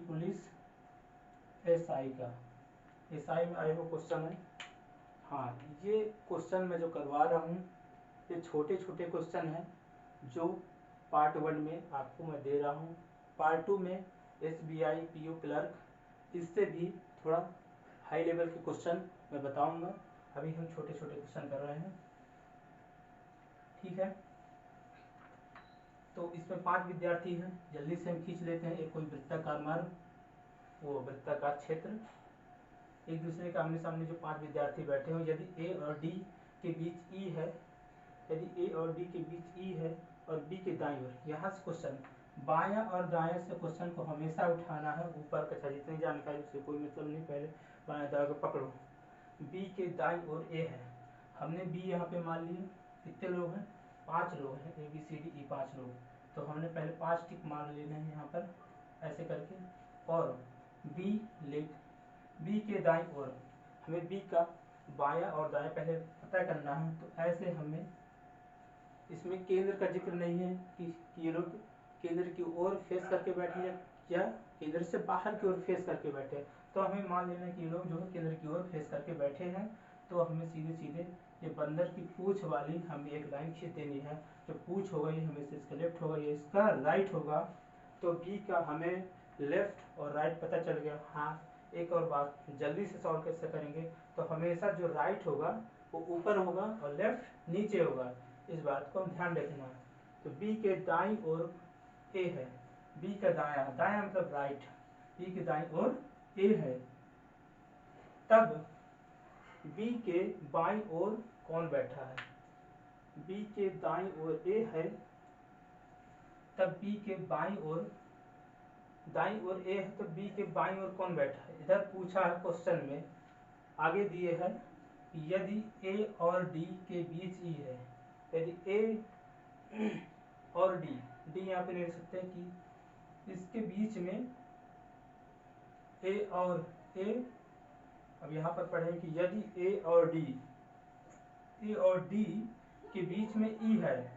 पुलिस SI का। SI में आया हुआ क्वेश्चन है। हाँ, ये क्वेश्चन मैं जो करवा रहा हूँ, ये छोटे छोटे क्वेश्चन हैं जो पार्ट 1 में आपको मैं दे रहा हूँ। पार्ट 2 में SBI PO क्लर्क, इससे भी थोड़ा हाई लेवल के क्वेश्चन मैं बताऊंगा। अभी हम छोटे छोटे क्वेश्चन कर रहे हैं, ठीक है। तो इसमें 5 विद्यार्थी हैं, जल्दी से हम खींच लेते हैं। एक कोई वृत्ताकार मार्ग, वो वृत्ताकार क्षेत्र, एक दूसरे के आमने सामने जो 5 विद्यार्थी बैठे हो। यदि A और D के बीच E है, और B के दाईं ओर, यहाँ से क्वेश्चन बायां और दायां से क्वेश्चन को हमेशा उठाना है। ऊपर का जितनी जानकारी उससे कोई मतलब नहीं, पहले बायां दायां को पकड़ो। B के दाईं ओर A है, हमने B यहाँ पे मान लिए। कितने लोग हैं? 5 लोग हैं। ABCDE 5 लोग, तो हमने पहले 5 टिक मार लेने हैं यहाँ पर ऐसे करके। और B के दाईं ओर हमें B का बायां और दायां पहले पता करना है। तो ऐसे हमें, इसमें केंद्र का जिक्र नहीं है कि ये लोग केंद्र की ओर फेस करके बैठे या केंद्र से बाहर की ओर फेस करके बैठे। तो हमें मान लेना कि ये लोग जो है केंद्र की ओर फेस करके बैठे हैं। तो हमें सीधे सीधे ये बंदर की पूंछ वाली हमें एक लाइन खींच देनी है। जो पूंछ होगा ये हमेशा इसका लेफ्ट होगा, ये इसका राइट होगा। तो B का हमें लेफ्ट और राइट पता चल गया। हाँ, एक और बात जल्दी से सॉल्व कैसे करेंगे, तो हमेशा जो राइट होगा वो ऊपर होगा और लेफ्ट नीचे होगा। इस बात को हम ध्यान रखना है। तो B के दाईं ओर A है, B का दायां मतलब राइट, बी के दाईं ओर ए है, तब बी के बाईं ओर कौन बैठा है? बी के दाईं ओर ए है, तब बी के बाईं ओर ए है, तो बी के बाईं ओर कौन बैठा है? इधर पूछा है क्वेश्चन में, आगे दिए है यदि ए और डी के बीच ई है, यदि ए और डी यहाँ पे लिख सकते हैं कि इसके बीच में ए और ए, अब यहाँ पर पढ़ें कि यदि ए और डी के बीच में ई है,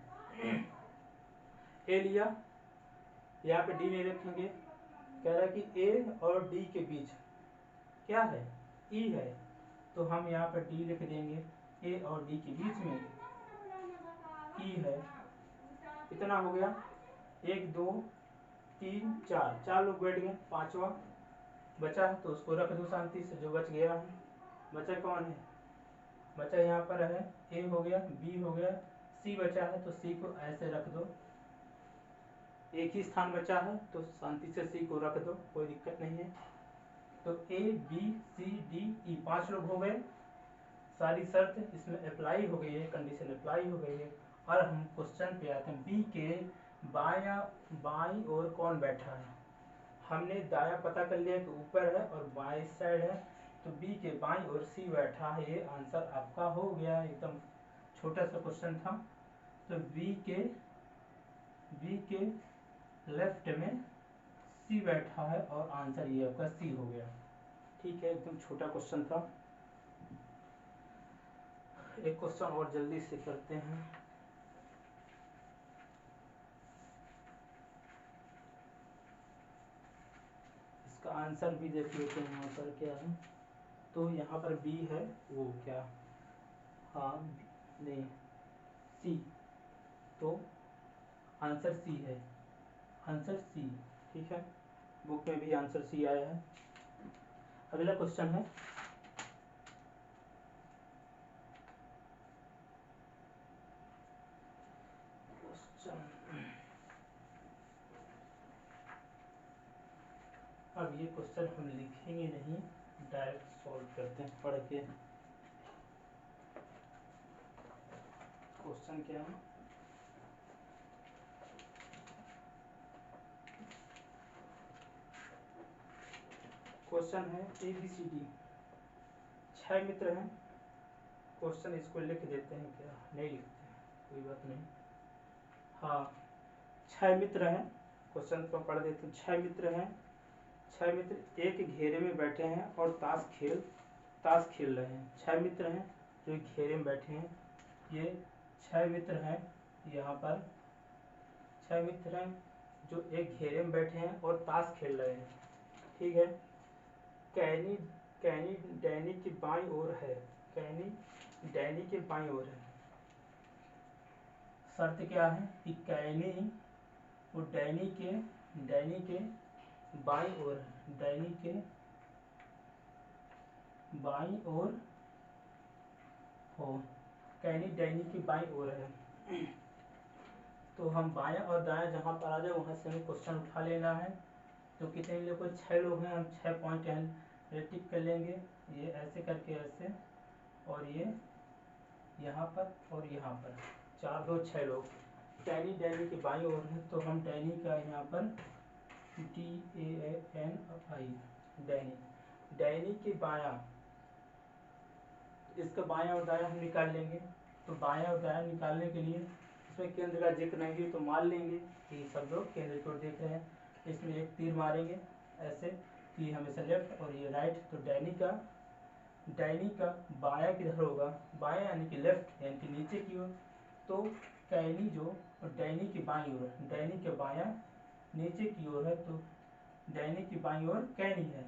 ए लिया, यहाँ पे डी नहीं रखेंगे, कह रहा है कि ए और डी के बीच क्या है? ई है, तो हम यहाँ पर डी लिख देंगे, ए और डी के बीच में ई है। कितना हो गया? 1 2 3 4, 4 लोग बैठ गए, पांचवा बचा है तो उसको रख दो शांति से, जो बच गया है। बचा कौन है? बचा यहाँ पर है ए हो गया, बी हो गया, सी बचा है, तो सी को ऐसे रख दो, एक ही स्थान बचा है तो शांति से सी को रख दो, कोई दिक्कत नहीं है। तो ए बी सी डी ई 5 लोग हो गए, सारी शर्त इसमें अप्लाई हो गई है, कंडीशन अप्लाई हो गई है। और हम क्वेश्चन पे आते हैं, बी के बाईं ओर कौन बैठा है? हमने दाया पता कर लिया कि ऊपर है और बाईं साइड है, तो बी के बाईं ओर सी बैठा है, ये आंसर आपका हो गया। एकदम छोटा सा क्वेश्चन था। तो बी के लेफ्ट में सी बैठा है और आंसर ये आपका सी हो गया। ठीक है, एकदम छोटा क्वेश्चन था। एक क्वेश्चन और जल्दी से करते हैं। इसका आंसर भी देख लेते हैं यहाँ पर क्या है। तो यहाँ पर बी है, वो क्या, हाँ नहीं सी, तो आंसर सी है, आंसर सी। ठीक है, बुक में भी आंसर सी आया है। अगला क्वेश्चन है, अब ये क्वेश्चन हम लिखेंगे नहीं, डायरेक्ट सॉल्व करते हैं पढ़ के। क्वेश्चन क्या है? क्वेश्चन है ABCD 6 मित्र हैं। क्वेश्चन इसको लिख देते हैं, क्या नहीं लिखते हैं, कोई बात नहीं। हाँ, 6 मित्र हैं, क्वेश्चन को पढ़ देते हैं। 6 मित्र हैं, 6 मित्र एक घेरे में बैठे हैं और ताश खेल रहे हैं। 6 मित्र हैं जो घेरे में बैठे हैं, ये 6 मित्र हैं, यहाँ पर 6 मित्र हैं जो एक घेरे में बैठे हैं और ताश खेल रहे हैं। ठीक है, कैनी डैनी की बाईं ओर है, कैनी डैनी के बाईं ओर है। शर्त क्या है कि कैनी वो डैनी के बाईं ओर है, डैनी के बाईं ओर हो, कैनी डैनी की बाईं ओर है। तो हम बायां और दायां जहां पर आ जाए वहां से हमें क्वेश्चन उठा लेना है। तो कितने लोग को? 6 लोग हैं, हम 6 पॉइंट यहाँ टिक कर लेंगे, ये ऐसे करके ऐसे, और ये यहाँ पर और यहाँ पर, 4 2 6 लोग। डैनी डैनी की बाईं ओर है, तो हम डैनी का यहाँ पर DANI, डैनी के बायां, इसका बायां और दायां हम निकाल लेंगे। तो बायां और दायां निकालने के लिए इसमें केंद्र का जिक्र नहीं, तो मान लेंगे कि सब लोग केंद्र की ओर देख रहे हैं। इसमें एक तीर मारेंगे ऐसे कि हमेशा लेफ्ट और ये राइट। तो डैनी का बायां किधर होगा? बायां यानी कि लेफ्ट, यानी कि नीचे की ओर। तो कैनी जो और डैनी की बाईं ओर, डैनी के बायां नीचे की ओर है, तो डैनी की बाईं ओर कैनी है,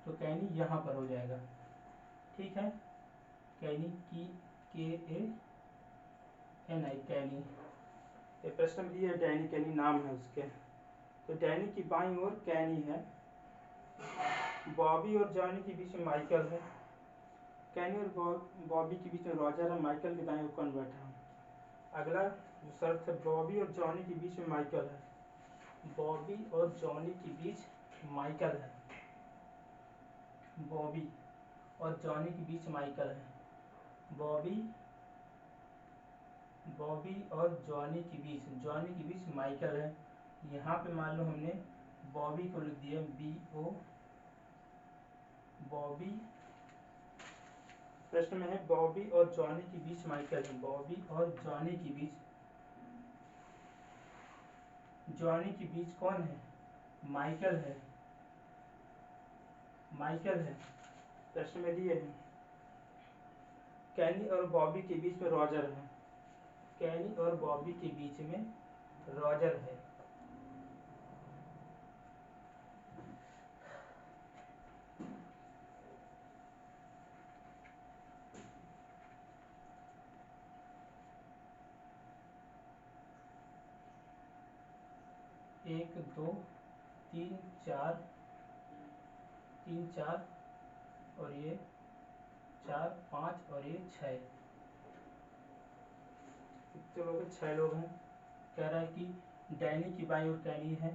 तो कैनी यहाँ पर हो जाएगा। ठीक है, कैनी की KANI, कैनी। ये प्रश्न में दिया डैनी कैनी नाम है उसके। तो डैनी की बाईं ओर कैनी है, बॉबी और जॉनी के बीच में माइकल है, कैनी और बॉबी के बीच में रॉजर है, माइकल के दाईं ओर कौन बैठा है? अगला जो शर्त है, बॉबी और जॉनी के बीच में माइकल है, बॉबी और जॉनी के बीच माइकल है, बॉबी और जॉनी के बीच माइकल है। बॉबी और जॉनी के बीच माइकल है। यहाँ पे मान लो हमने बॉबी को लिख दिया BO, बॉबी। प्रश्न में है बॉबी और जॉनी के बीच माइकल है। बॉबी और जॉनी के बीच कौन है? माइकल है। प्रश्न में दिए हैं। कैनी और बॉबी के बीच में रॉजर है। कैनी और बॉबी के बीच में रॉजर है। एक, दो, तीन, चार और ये 4, 5 और ये 6। कितने लोग हैं? 6 लोग हैं। कह रहा है कि डैनी की बाईं ओर कैनी है।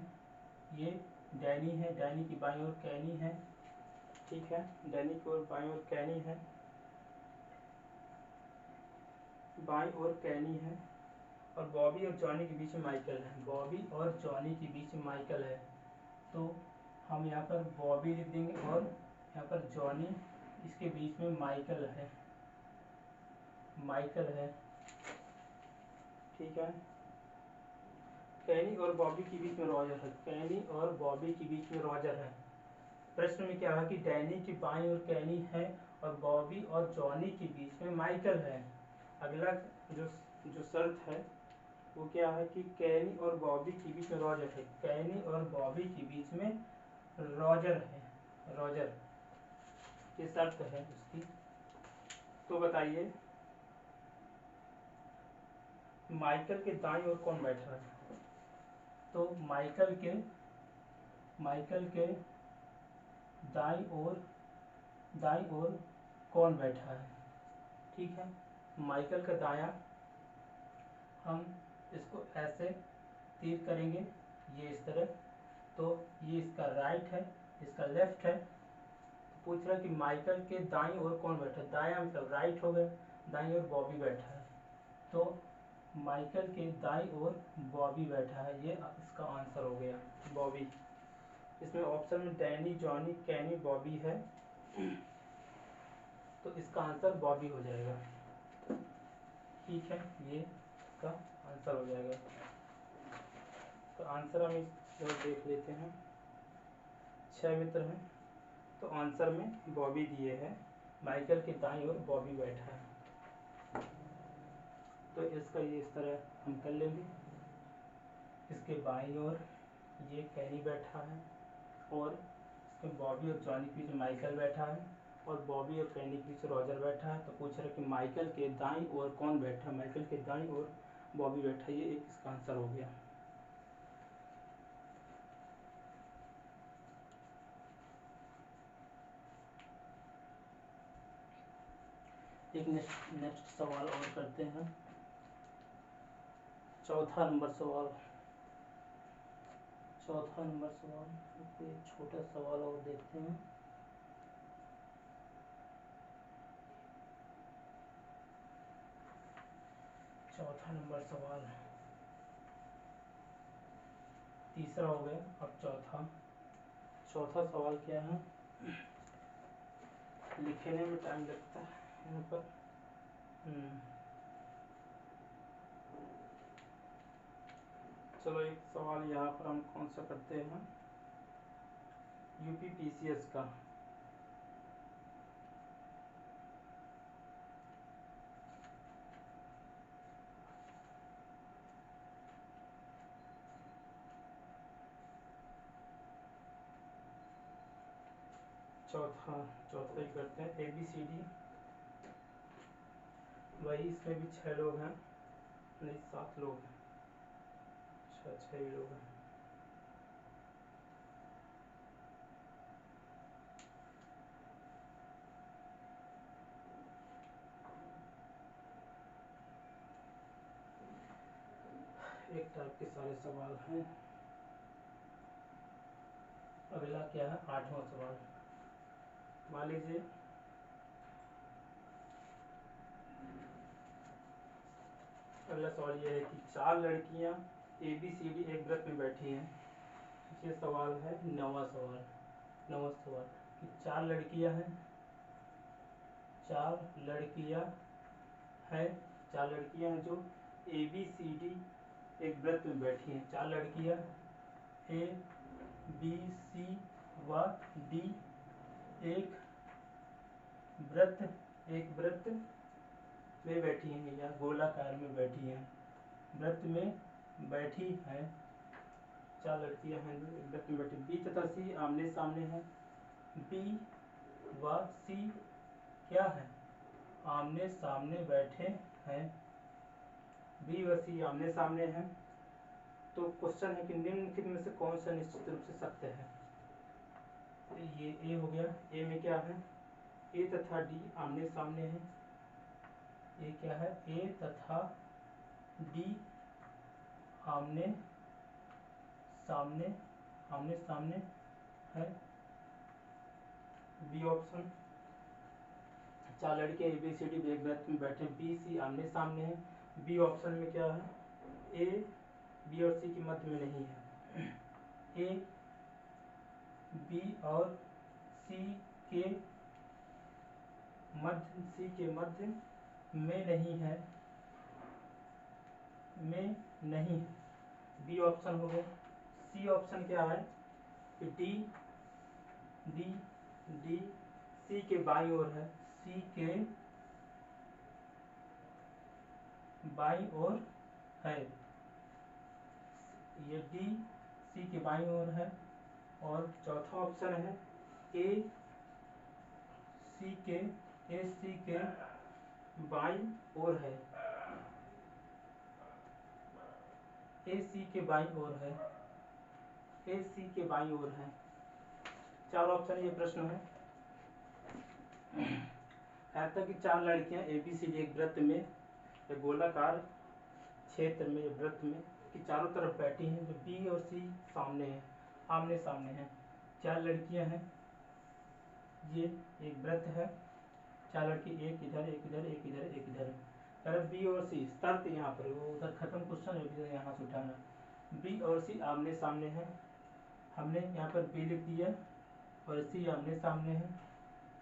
ये डैनी है, डैनी की बाईं ओर कैनी है। ठीक है, डैनी की ओर बाईं ओर कैनी है, बाईं ओर कैनी है। और बॉबी और जॉनी के बीच में माइकल है। बॉबी और जॉनी के बीच में माइकल है। तो हम यहाँ पर बॉबी लिख देंगे और यहाँ पर जॉनी, इसके बीच में माइकल है। ठीक है। कैनी और बॉबी के बीच में रॉजर है। कैनी और बॉबी के बीच में रॉजर है। प्रश्न में क्या है कि डैनी की बाईं ओर कैनी है और बॉबी और जॉनी के बीच में माइकल है। अगला जो शर्त है वो क्या है कि कैनी और बॉबी के बीच में रॉजर है। कैनी और बॉबी के बीच में रॉजर है। रॉजर ये शर्त है उसकी। तो बताइए माइकल के दाईं ओर कौन बैठा है? तो माइकल के दाईं ओर कौन बैठा है? ठीक है, माइकल का दायां, हम इसको ऐसे तीर करेंगे, ये इस तरह। तो ये इसका राइट है, इसका लेफ्ट है। तो पूछ रहा है कि माइकल के दाईं ओर कौन बैठा है? दायां मतलब राइट हो गया, दाईं ओर बॉबी बैठा है। तो माइकल के दाईं ओर बॉबी बैठा है, ये इसका आंसर हो गया, बॉबी। इसमें ऑप्शन में डैनी, जॉनी, कैनी, बॉबी है, तो इसका आंसर बॉबी हो जाएगा। ठीक है, ये इसका आंसर हो जाएगा। तो आंसर हम इस देख लेते हैं। 6 मित्र हैं, तो आंसर में बॉबी दिए हैं। माइकल के दाईं ओर बॉबी बैठा है। तो इसका ये इस तरह हम कर लेंगे। इसके बाईं ओर ये कैनी बैठा है और इसमें बॉबी और जॉनी के बीच माइकल बैठा है और बॉबी और कैनी के बीच रॉजर बैठा है। तो पूछ रहा है कि माइकल के दाईं ओर कौन बैठा है? माइकल के दाईं ओर बॉबी बैठा है, ये एक इसका आंसर हो गया। एक नेक्स्ट सवाल और करते हैं। चौथा नंबर सवाल। एक छोटा सवाल और देखते हैं। चौथा नंबर सवाल, तीसरा हो गया, अब चौथा सवाल क्या है? लिखने में टाइम लगता है यहाँ पर। चलो एक सवाल यहाँ पर हम कौन सा करते हैं, UPPCS का। चौथा ही करते हैं, ABCD। वही इसमें भी 6 लोग हैं, नहीं 7 लोग हैं, 6 ही लोग हैं। एक टाइप के सारे सवाल हैं। अगला क्या है? 8वां सवाल। मान लीजिए अगला सवाल ये है कि 4 लड़कियां ABCD एक वृत्त में बैठी हैं। ये सवाल है नवा सवाल कि 4 लड़कियां हैं, 4 लड़कियां हैं जो ABCD एक वृत्त में बैठी हैं। 4 लड़कियां ABC व D एक वृत्त में बैठी हैं या गोलाकार में बैठी हैं, वृत्त में बैठी हैं। 4 लड़कियां हैं जो एक वृत्त में बैठी। B तथा C आमने सामने हैं। B व C क्या है? आमने सामने बैठे हैं। B व C आमने सामने हैं। तो क्वेश्चन है कि निम्नलिखित में से कौन सा निश्चित रूप से सत्य है? तो ये A हो गया। A में क्या है? A तथा D आमने सामने हैं। ये क्या है? A तथा D आमने सामने है। बी ऑप्शन 4 लड़के ABCD एक वृत्त में बैठे, B C आमने सामने है। बी ऑप्शन में क्या है? A B और C के मध्य में नहीं है। A B और C के मध्य में नहीं है। बी ऑप्शन हो गया। सी ऑप्शन क्या है? डी सी के बाईं ओर है। सी के बाईं ओर है। ये डी सी के बाईं ओर है। और चौथा ऑप्शन है ए सी के बाईं ओर है। ए सी के बाईं ओर है। ए सी के बाईं ओर है। 4 ऑप्शन ये प्रश्न है। कहता कि 4 लड़कियां ABCD एक वृत्त में या गोलाकार क्षेत्र में वृत्त में कि चारों तरफ बैठी हैं, जो B और C सामने हैं, आमने सामने हैं। 4 लड़कियां हैं, ये एक वृत्त है। 4 लड़की एक इधर एक इधर एक इधर एक इधर। अगर B और C शर्त यहाँ पर वो उधर खत्म क्वेश्चन यहाँ से उठाना। B और C आमने सामने हैं। हमने यहाँ पर B लिख दिया और C आमने सामने है।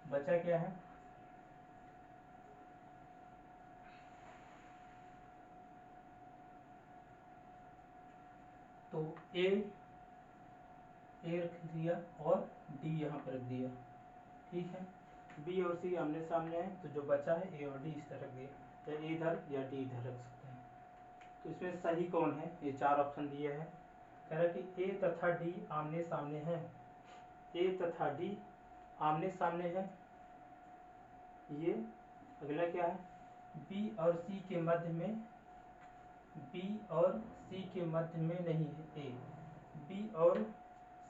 बचा क्या है? तो A रख दिया और D यहाँ पर रख दिया। ठीक है। B और C आमने सामने है, तो जो बचा है A और D इस तरह रख दिया, या A इधर या D इधर रख सकते हैं। तो इसमें सही कौन है? ये 4 ऑप्शन दिए हैं। कह रहा कि A तथा D आमने सामने हैं। A तथा D आमने सामने है। ये अगला क्या है? B और C के मध्य में नहीं है A। B और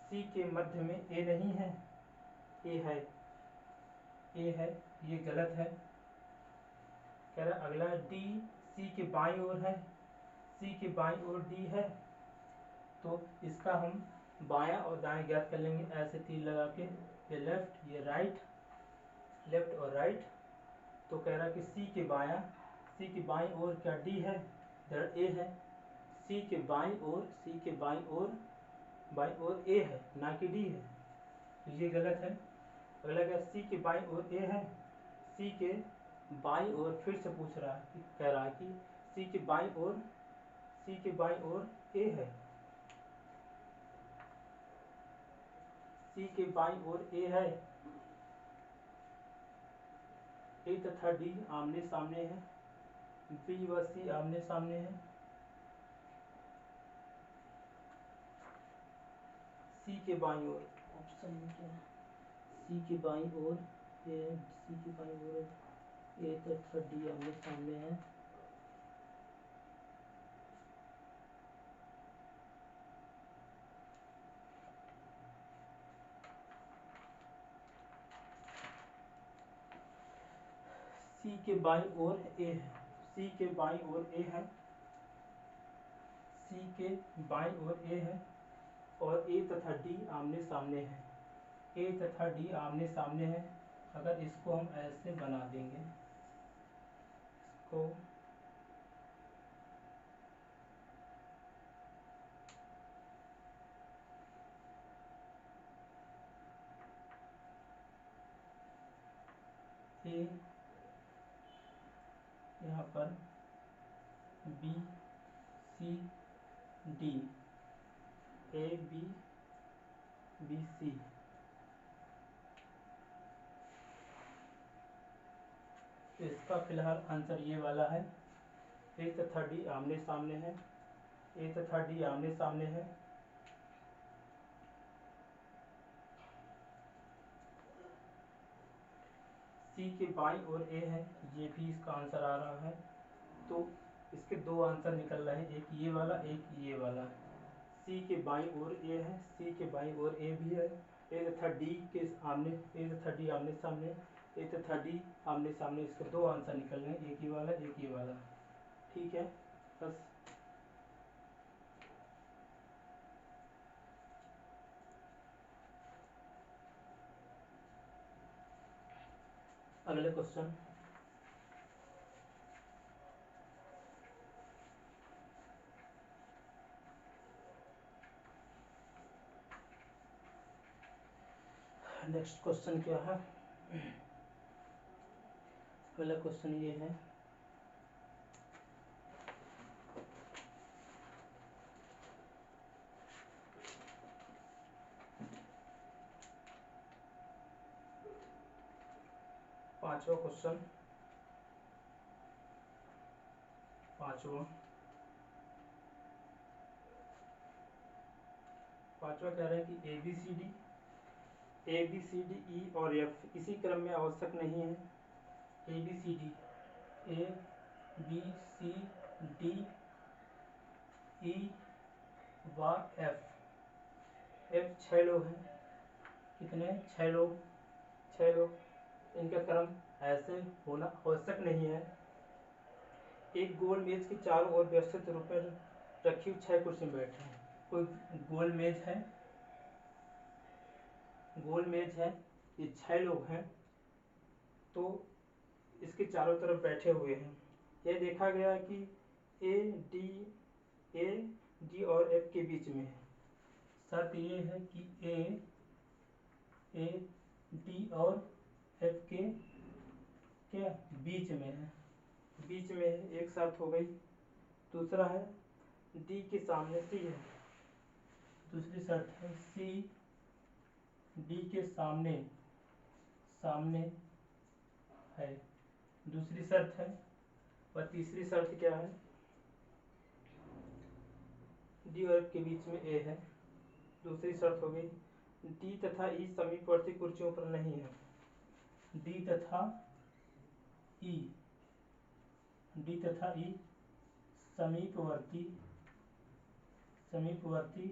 C के मध्य में A नहीं है, A है। ये गलत है। कह रहा अगला D C के बाईं ओर है। C के बाईं ओर D है, तो इसका हम बायां और दाएं ज्ञात कर लेंगे ऐसे तीर लगा के। ये लेफ्ट ये राइट, लेफ्ट और राइट। तो कह रहा कि C के बाईं ओर क्या D है? इधर A है। C के बाईं ओर A है, ना कि D है। तो ये गलत है। अगला क्या? C के बाईं ओर A है। C के बाईं ओर फिर से पूछ रहा है, कह रहा है कि C के बाईं ओर A है। C के बाईं ओर A है। A तथा D आमने सामने है। B व C आमने सामने है। C के बाईं ओर ऑप्शन में क्या है? C के बाईं ओर C के बाईं ओर A तथा D आमने सामने है। C के बाईं ओर A है। C के बाईं ओर A है। C के बाईं ओर A है और A तथा D आमने सामने है। A तथा D आमने सामने है। अगर इसको हम ऐसे बना देंगे, इसको ए, यहाँ पर B C D, A B B C, तो इसका फिलहाल आंसर ये वाला है। ए तथा डी आमने सामने है, ए तथा डी आमने सामने है। सी के बाईं ओर ए है, ये भी इसका आंसर आ रहा है। तो इसके दो आंसर निकल रहे हैं, एक ये वाला एक ये वाला। सी के बाईं ओर ए है, सी के बाईं ओर ए भी है। ए तथा डी के आमने, ए तथा डी आमने सामने, ए तथा डी आमने सामने। इसके दो आंसर निकल रहे हैं, एक ये वाला एक ये वाला। ठीक है, बस अगले क्वेश्चन। नेक्स्ट क्वेश्चन क्या है? पहला क्वेश्चन ये है, पांचवा क्वेश्चन, पांचवा कह रहा है कि ए बी सी डी ई और एफ इसी क्रम में आवश्यक नहीं है। A B C D, A B C D E व एफ 6 लोग हैं। कितने? 6 लोग, 6 लोग। इनका क्रम ऐसे होना आवश्यक नहीं है। एक गोल मेज के चारों ओर व्यवस्थित रूप में रखी 6 कुर्सी में बैठे हैं। कोई गोल मेज है, गोल मेज है, ये 6 लोग हैं, तो इसके चारों तरफ बैठे हुए हैं। यह देखा गया कि ए डी और एफ के बीच में है। शर्त ये है कि ए डी और एफ के क्या बीच में है, बीच में है, एक शर्त हो गई। दूसरा है डी के सामने सी है, दूसरी शर्त है सी डी के सामने है, दूसरी शर्त है। और तीसरी शर्त क्या है? डी और एफ के बीच में ए है, दूसरी शर्त हो गई। डी तथा ई समीपवर्ती कुर्सियों पर नहीं है। डी तथा ई समीपवर्ती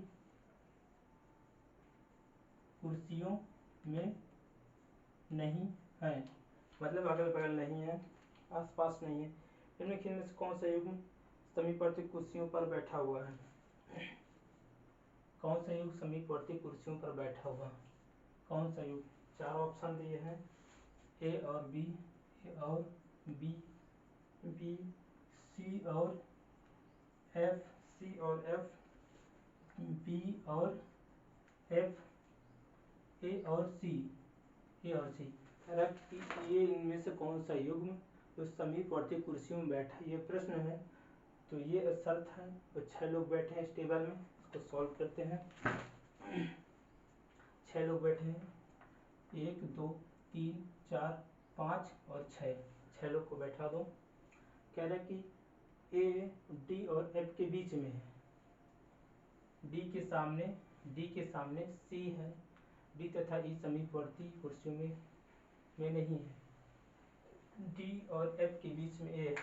कुर्सियों में नहीं है, मतलब अगल बगल नहीं है, आस पास नहीं है। निम्नलिखित में से कौन सा युग्म समीपवर्ती कुर्सियों पर बैठा हुआ है? कौन सा युग्म समीपवर्ती कुर्सियों पर बैठा हुआ? कौन सा युग्म? 4 ऑप्शन दिए हैं, ए और बी, बी सी और एफ, बी और एफ, ए और सी। ये इनमें से कौन सा युग्म उस समीपवर्ती कुर्सियों में बैठा, ये प्रश्न है। तो ये शर्त है, तो 6 लोग बैठे हैं इस टेबल में। इसको सॉल्व करते हैं। 6 लोग बैठे हैं, 1 2 3 4 5 और 6 लोग को बैठा दो। कह रहा है कि ए डी और एफ के बीच में है, डी के सामने सी है, डी तथा ई समीपवर्ती कुर्सियों में नहीं है। डी और एफ के बीच में ए है,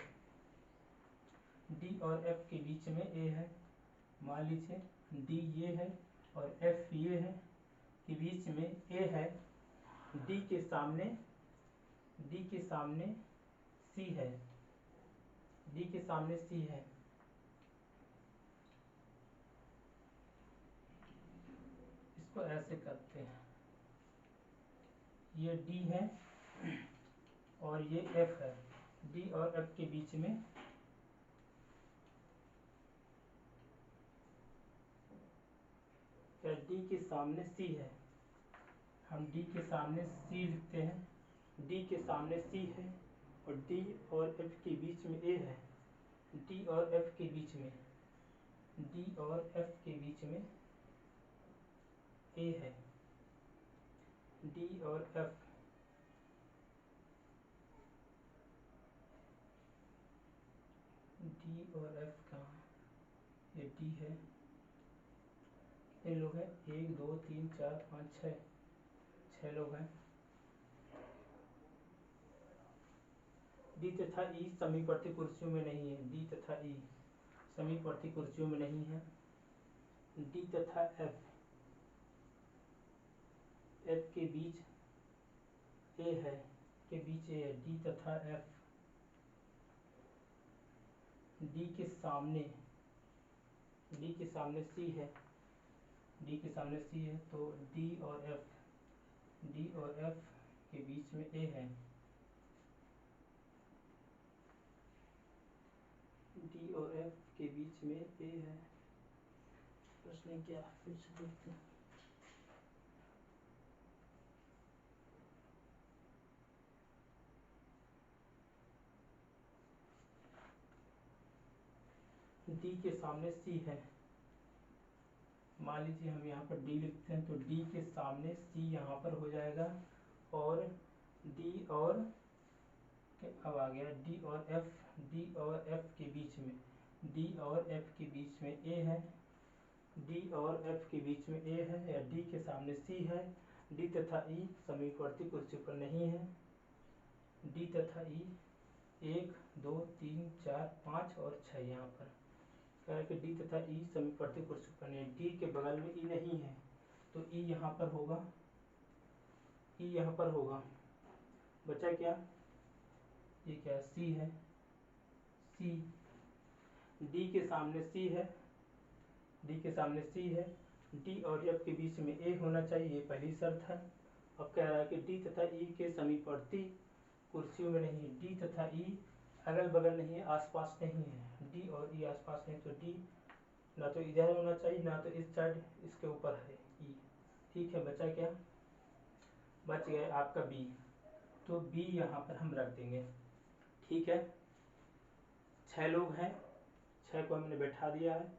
डी और एफ के बीच में ए है। मान लीजिए डी ये है और एफ ये है, के बीच में ए है। डी के सामने सी है, डी के सामने सी है। इसको ऐसे करते हैं, ये डी है और ये एफ है, डी और एफ के बीच में क्या डी के सामने सी है, हम डी के सामने सी लिखते हैं, डी के सामने सी है और डी और एफ के बीच में ए है, डी और एफ के बीच में, डी और एफ के बीच में ए है, डी और एफ, डी और एफ कहाँ, ये डी है, कितने लोग हैं, 1 2 3 4 5 6, 6 लोग हैं। डी तथा ई समीपवर्ती कुर्सियों में नहीं है, डी तथा ई समीपवर्ती कुर्सियों में नहीं है, डी तथा एफ, एफ के बीच ए है, के बीच ए है, डी तथा एफ, डी के सामने सी है, डी के सामने सी है, तो डी और एफ के बीच में ए है, डी और एफ के बीच में ए है। प्रश्न क्या फिर से देखते हैं। डी के सामने सी है, मान लीजिए हम यहाँ पर डी लिखते हैं तो डी के सामने सी यहाँ पर हो जाएगा और डी और अब आ गया डी और एफ के बीच में, डी और एफ के बीच में ए है, डी और एफ के बीच में ए है या डी के सामने सी है, डी तथा ई समीपवर्ती कुर्सी पर नहीं है, डी तथा ई 1 2 3 4 5 और 6 यहाँ पर कह रहे कि डी तथा ई समीपवर्ती कुर्सी पर नहीं, डी के बगल में ई नहीं है तो ई यहाँ पर होगा, ई यहाँ पर होगा, बचा क्या, ये क्या सी है, सी, डी के सामने सी है, डी के सामने सी है, डी और एफ के बीच में ए होना चाहिए, ये पहली शर्त है। अब कह रहा है कि डी तथा ई के समीपवर्ती कुर्सियों में नहीं, डी तथा ई अगल बगल नहीं है, आसपास नहीं है, डी और ई आसपास नहीं, तो डी ना तो इधर होना चाहिए ना तो इस साइड, इसके ऊपर है ई, ठीक है। बचा क्या, बच गया आपका बी, तो बी यहाँ पर हम रख देंगे, ठीक है। 6 लोग हैं, 6 को हमने बैठा दिया है,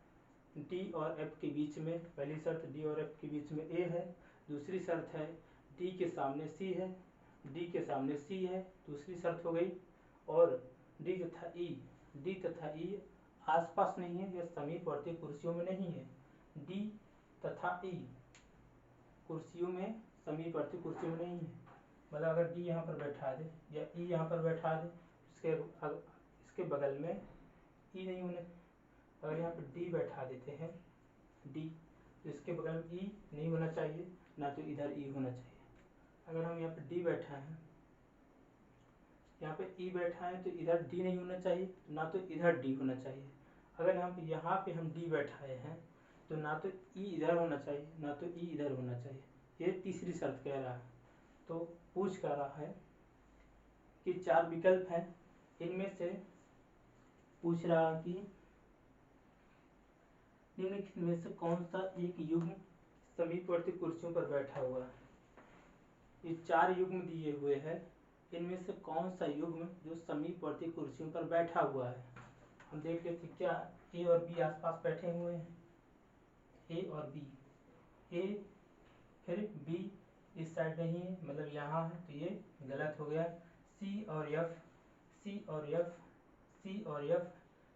डी और एफ के बीच में, पहली शर्त डी और एफ के बीच में ए है, दूसरी शर्त है डी के सामने सी है, डी के सामने सी है, दूसरी शर्त हो गई, और डी तथा ई आसपास नहीं है या समीपवर्ती कुर्सियों में नहीं है, डी तथा ई कुर्सियों में समीपवर्ती कुर्सियों में नहीं है, मतलब अगर डी यहाँ पर बैठा दे या ई यहाँ पर बैठा दे, इसके बगल में ई नहीं होने, अगर यहाँ पर डी बैठा देते हैं, डी तो इसके बगल में ई नहीं होना चाहिए, ना तो इधर ई होना चाहिए। अगर हम यहाँ पे डी बैठा है, यहाँ पे ई बैठा है तो इधर डी नहीं होना चाहिए, ना तो इधर डी होना चाहिए। अगर यहाँ पे हम डी बैठाए हैं तो ना तो ई इधर होना चाहिए ना तो ई इधर होना चाहिए, ये तीसरी शर्त कह रहा है। तो पूछ कर रहा है कि 4 विकल्प हैं, इनमें से पूछ रहा कि निम्नलिखित में से कौन सा एक युग्म समीपवर्ती कुर्सियों पर बैठा हुआ है। ये 4 युग्म दिए हुए हैं, इनमें से कौन सा युग्म जो समीपवर्ती कुर्सियों पर बैठा हुआ है। हम देख लेते क्या ए और बी आसपास बैठे हुए हैं, ए और बी, ए फिर बी इस साइड नहीं है, मतलब यहाँ है तो ये गलत हो गया। सी और एफ, सी और एफ, सी और एफ,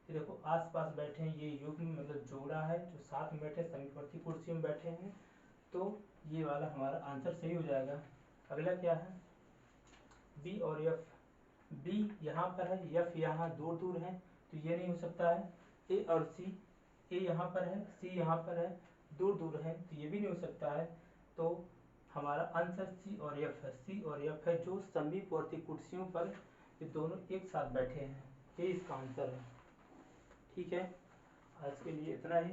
ये देखो आसपास बैठे हैं, ये युग्म मतलब जोड़ा है जो साथ में बैठे समीपवर्ती कुर्सी में बैठे हैं, तो ये वाला हमारा आंसर सही हो जाएगा। अगला क्या है, बी और एफ, बी यहाँ पर है, एफ यहाँ दूर दूर है तो ये नहीं हो सकता है। ए और सी, ए यहाँ पर है, सी यहाँ पर है, दूर दूर है तो ये भी नहीं हो सकता है। तो हमारा आंसर सी और एफ है, सी और एफ है जो समीपवर्ती कुर्सियों पर ये दोनों एक साथ बैठे हैं, ये इसका आंसर है। ठीक है, आज के लिए इतना ही।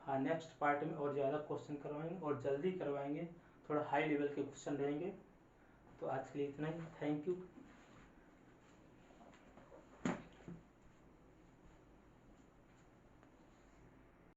हाँ, नेक्स्ट पार्ट में और ज़्यादा क्वेश्चन करवाएंगे और जल्दी करवाएंगे, थोड़ा हाई लेवल के क्वेश्चन रहेंगे। तो आज के लिए इतना ही, थैंक यू।